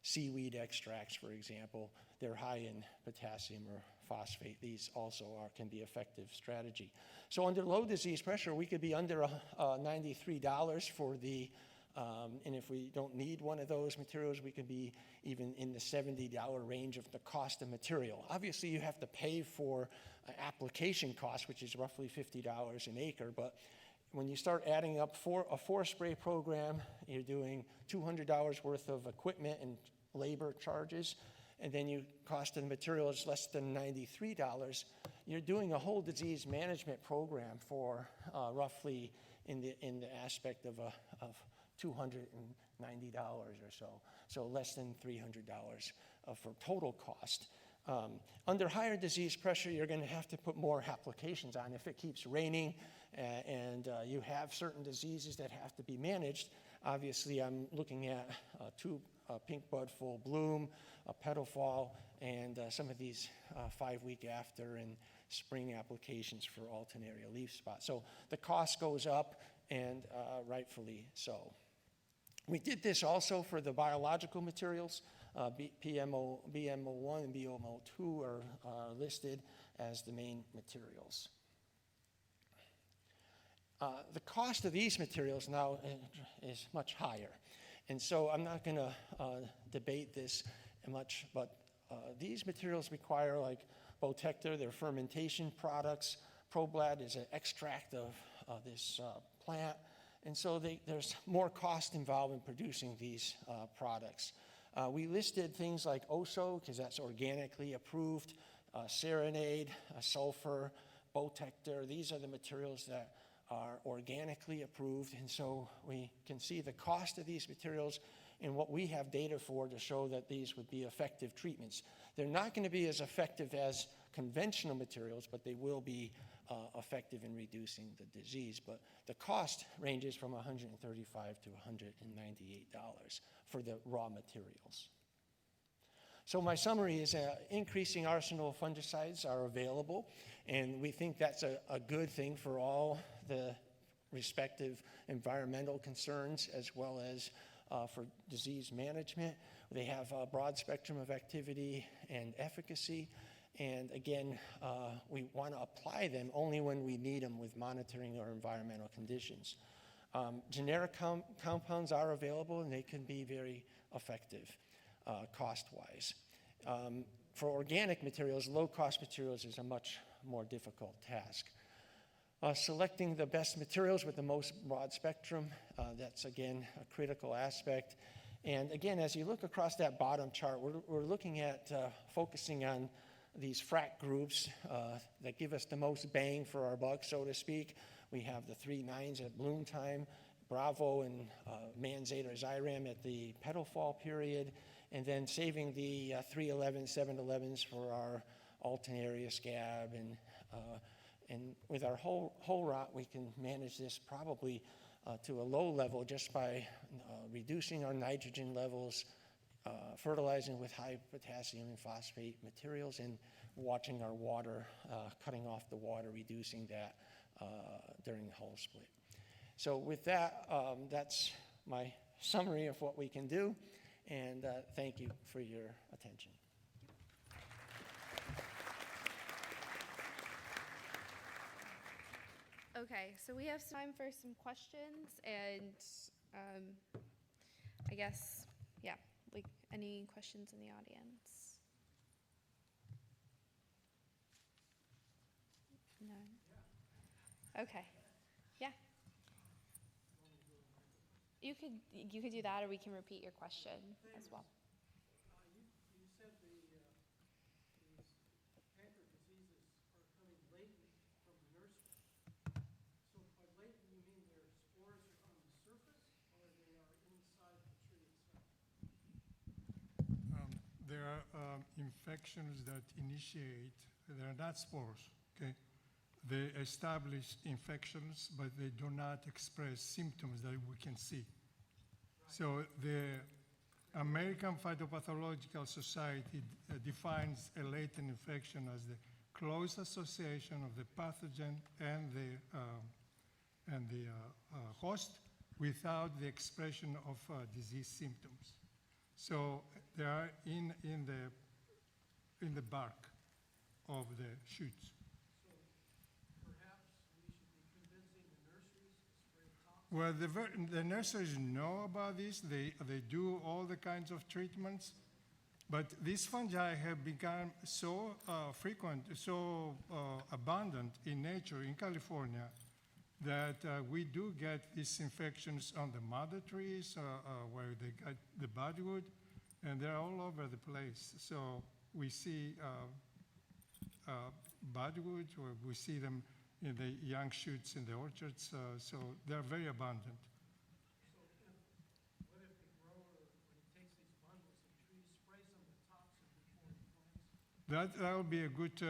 seaweed extracts, for example, they're high in potassium or phosphate. These also can be effective strategy. So under low disease pressure, we could be under $93 for the, and if we don't need one of those materials, we could be even in the $70 range of the cost of material. Obviously, you have to pay for application cost, which is roughly $50 an acre, but when you start adding up a forest spray program, you're doing $200 worth of equipment and labor charges, and then you cost of the material is less than $93, you're doing a whole disease management program for roughly in the aspect of $290 or so less than $300 for total cost. Under higher disease pressure, you're going to have to put more applications on. If it keeps raining and you have certain diseases that have to be managed, obviously I'm looking at pink bud full bloom, a petal fall, and some of these 5-week after and spring applications for alternaria leaf spot. So the cost goes up, and rightfully so. We did this also for the biological materials. BMO1 and BMO2 are listed as the main materials. The cost of these materials now is much higher. And so I'm not going to debate this much, but these materials require, like Botector, they're fermentation products. Problad is an extract of this plant. And so there's more cost involved in producing these products. We listed things like OSO, because that's organically approved, Serenade, sulfur, Botector. These are the materials that are organically approved, and so we can see the cost of these materials and what we have data for to show that these would be effective treatments. They're not going to be as effective as conventional materials, but they will be effective in reducing the disease. But the cost ranges from $135 to $198 for the raw materials. So my summary is increasing arsenal of fungicides are available, and we think that's a good thing for all the respective environmental concerns as well as for disease management. They have a broad spectrum of activity and efficacy, and again, we want to apply them only when we need them with monitoring our environmental conditions. Generic compounds are available, and they can be very effective cost-wise. For organic materials, low-cost materials is a much more difficult task. Selecting the best materials with the most broad spectrum, that's again a critical aspect. And again, as you look across that bottom chart, we're looking at focusing on these frac groups that give us the most bang for our buck, so to speak. We have the 3 9s at bloom time, Bravo and Manzate or Zyram at the petal fall period, and then saving the 311, 711s for our alternaria scab. And with our whole rot, we can manage this probably to a low level just by reducing our nitrogen levels, fertilizing with high potassium and phosphate materials, and watching our water, cutting off the water, reducing that during the hull split. So with that, that's my summary of what we can do, and thank you for your attention. Okay, so we have time for some questions, and I guess, yeah, like any questions in the audience? None? Okay, yeah. You could do that, or we can repeat your question as well. You said these cancer diseases are coming latent from the nursery. So by latent, you mean their spores are on the surface, or they are inside the tree itself? There are infections that initiate, they are not spores, okay? They establish infections, but they do not express symptoms that we can see. So the American Phytopathological Society defines a latent infection as the close association of the pathogen and the host without the expression of disease symptoms. So they are in the bark of the shoots. Perhaps we should be convincing the nurseries to spray tops. Well, the nurseries know about this. They do all the kinds of treatments. But these fungi have become so frequent, so abundant in nature in California that we do get these infections on the mother trees where they got the budwood, and they're all over the place. So we see budwood, or we see them in the young shoots in the orchards, so they're very abundant. So what if the grower, when he takes these bundles of trees, sprays them the tops of before he plants? That would be a good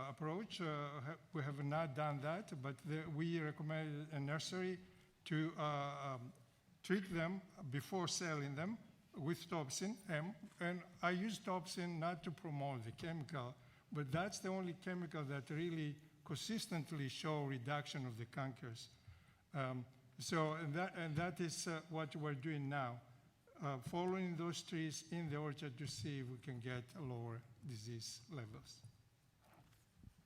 approach. We have not done that, but we recommend a nursery to treat them before selling them with Topsin. And I use Topsin not to promote the chemical, but that's the only chemical that really consistently show reduction of the cankers. And that is what we're doing now, following those trees in the orchard to see if we can get lower disease levels.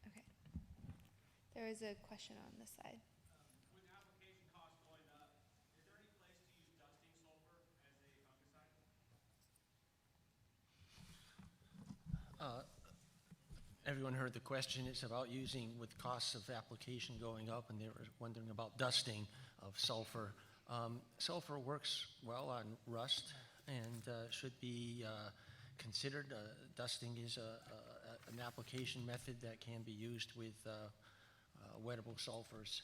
Okay. There was a question on this side. With application costs going up, is there any place to use dusting sulfur as a fungicide? Everyone heard the question. It's about using, with costs of application going up, and they were wondering about dusting of sulfur. Sulfur works well on rust and should be considered. Dusting is an application method that can be used with wettable sulfurs.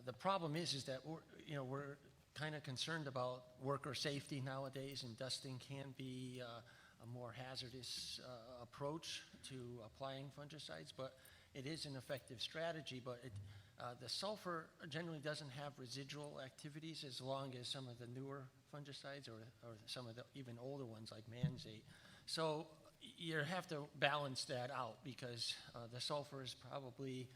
The problem is that we're kind of concerned about worker safety nowadays, and dusting can be a more hazardous approach to applying fungicides, but it is an effective strategy. But the sulfur generally doesn't have residual activities as long as some of the newer fungicides or some of the even older ones like manzate. So you have to balance that out, because the sulfurs probably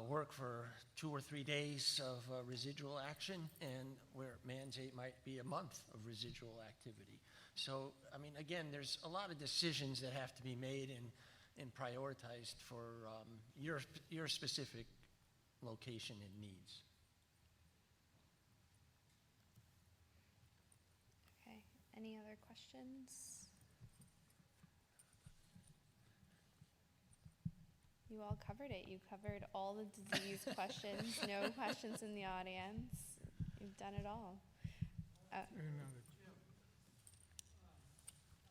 work for 2 or 3 days of residual action, and where manzate might be a month of residual activity. So, I mean, again, there's a lot of decisions that have to be made and prioritized for your specific location and needs. Okay. Any other questions? You all covered it. You covered all the disease questions. No questions in the audience. You've done it all. Another. Jim,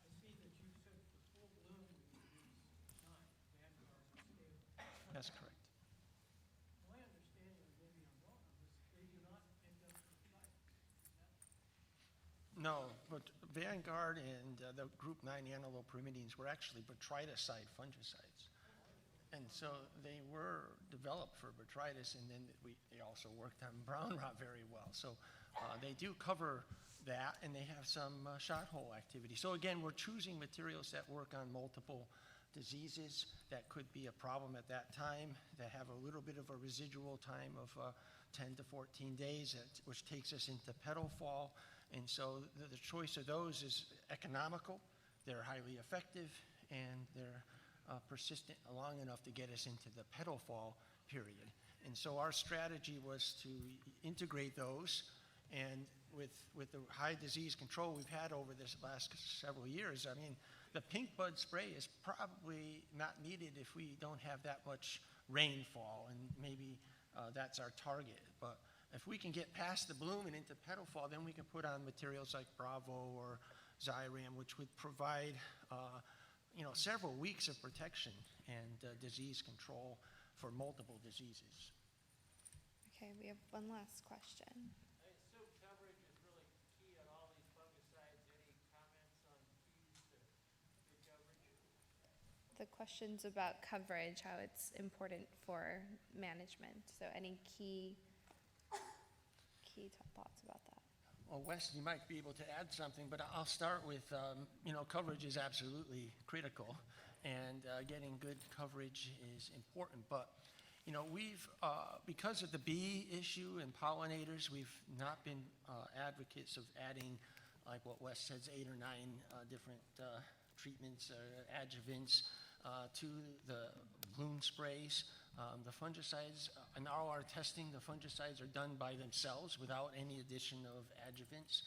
I see that you said for full bloom we use 9 Vanguard and Scale. That's correct. My understanding, and maybe I'm wrong on this, they do not pick up the fight. No, but Vanguard and the group 9 antiloprimidines were actually botryticide fungicides. And so they were developed for botrytis, and then they also worked on brown rot very well. So they do cover that, and they have some shot hole activity. So again, we're choosing materials that work on multiple diseases that could be a problem at that time, that have a little bit of a residual time of 10 to 14 days, which takes us into petal fall. And so the choice of those is economical, they're highly effective, and they're persistent long enough to get us into the petal fall period. And so our strategy was to integrate those, and with the high disease control we've had over this last several years, I mean, the pink bud spray is probably not needed if we don't have that much rainfall, and maybe that's our target. But if we can get past the bloom and into petal fall, then we can put on materials like Bravo or Xyram, which would provide several weeks of protection and disease control for multiple diseases. Okay, we have one last question. I assume coverage is really key on all these fungicides. Any comments on keys to good coverage? The question's about coverage, how it's important for management. So any key thoughts about that? Well, Wes, you might be able to add something, but I'll start with, coverage is absolutely critical, and getting good coverage is important. But, we've, because of the bee issue and pollinators, we've not been advocates of adding, like what Wes says, 8 or 9 different treatments or adjuvants. to the bloom sprays. The fungicides, in all our testing, the fungicides are done by themselves without any addition of adjuvants.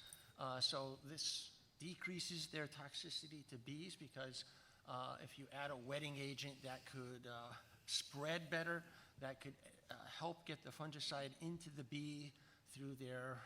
So this decreases their toxicity to bees because if you add a wetting agent that could spread better, that could help get the fungicide into the bee through their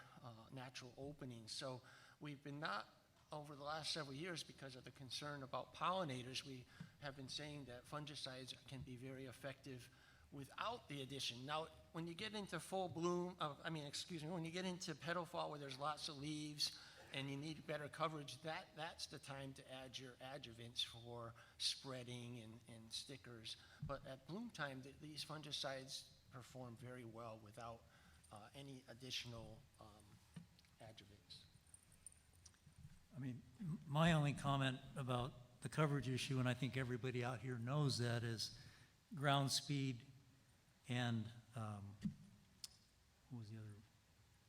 natural openings. So we've been not, over the last several years, because of the concern about pollinators, we have been saying that fungicides can be very effective without the addition. Now, when you get into full bloom, when you get into petal fall where there's lots of leaves and you need better coverage, that's the time to add your adjuvants for spreading and stickers. But at bloom time, these fungicides perform very well without any additional adjuvants. I mean, my only comment about the coverage issue, and I think everybody out here knows that, is ground speed and, what was the other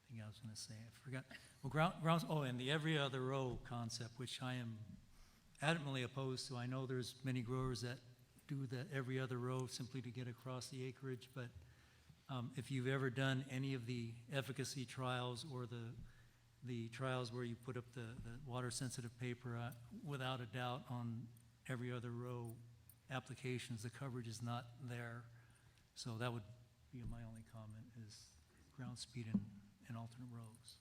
thing I was gonna say? I forgot. Well, and the every other row concept, which I am adamantly opposed to. I know there's many growers that do that every other row simply to get across the acreage, but if you've ever done any of the efficacy trials or the trials where you put up the water-sensitive paper, without a doubt on every other row applications, the coverage is not there. So that would be my only comment, is ground speed in alternate rows.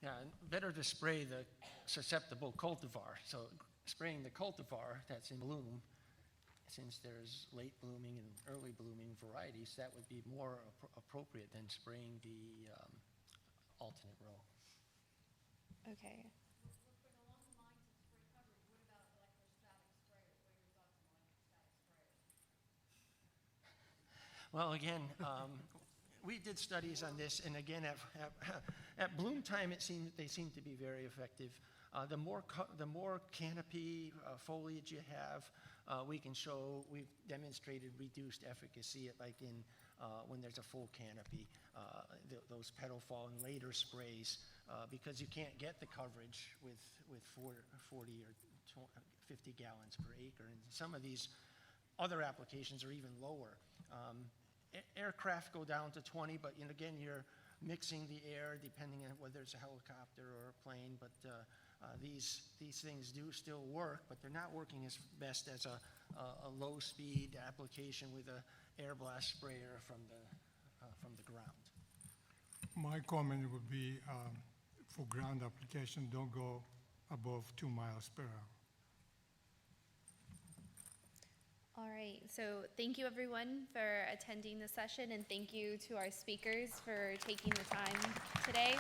Yeah, and better to spray the susceptible cultivar. So spraying the cultivar that's in bloom, since there's late blooming and early blooming varieties, that would be more appropriate than spraying the alternate row. Okay. But along the lines of spray coverage, what about electrostatic sprayers? What are your thoughts on electrostatic sprayers? Well, again, we did studies on this, and again, at bloom time, they seem to be very effective. The more canopy foliage you have, we've demonstrated reduced efficacy when there's a full canopy, those petal fall and later sprays, because you can't get the coverage with 40 or 50 gallons per acre. And some of these other applications are even lower. Aircraft go down to 20, but again, you're mixing the air depending on whether it's a helicopter or a plane, but these things do still work, but they're not working as best as a low-speed application with a air blast sprayer from the ground. My comment would be, for ground application, don't go above 2 miles per hour. All right, so thank you everyone for attending the session, and thank you to our speakers for taking the time today.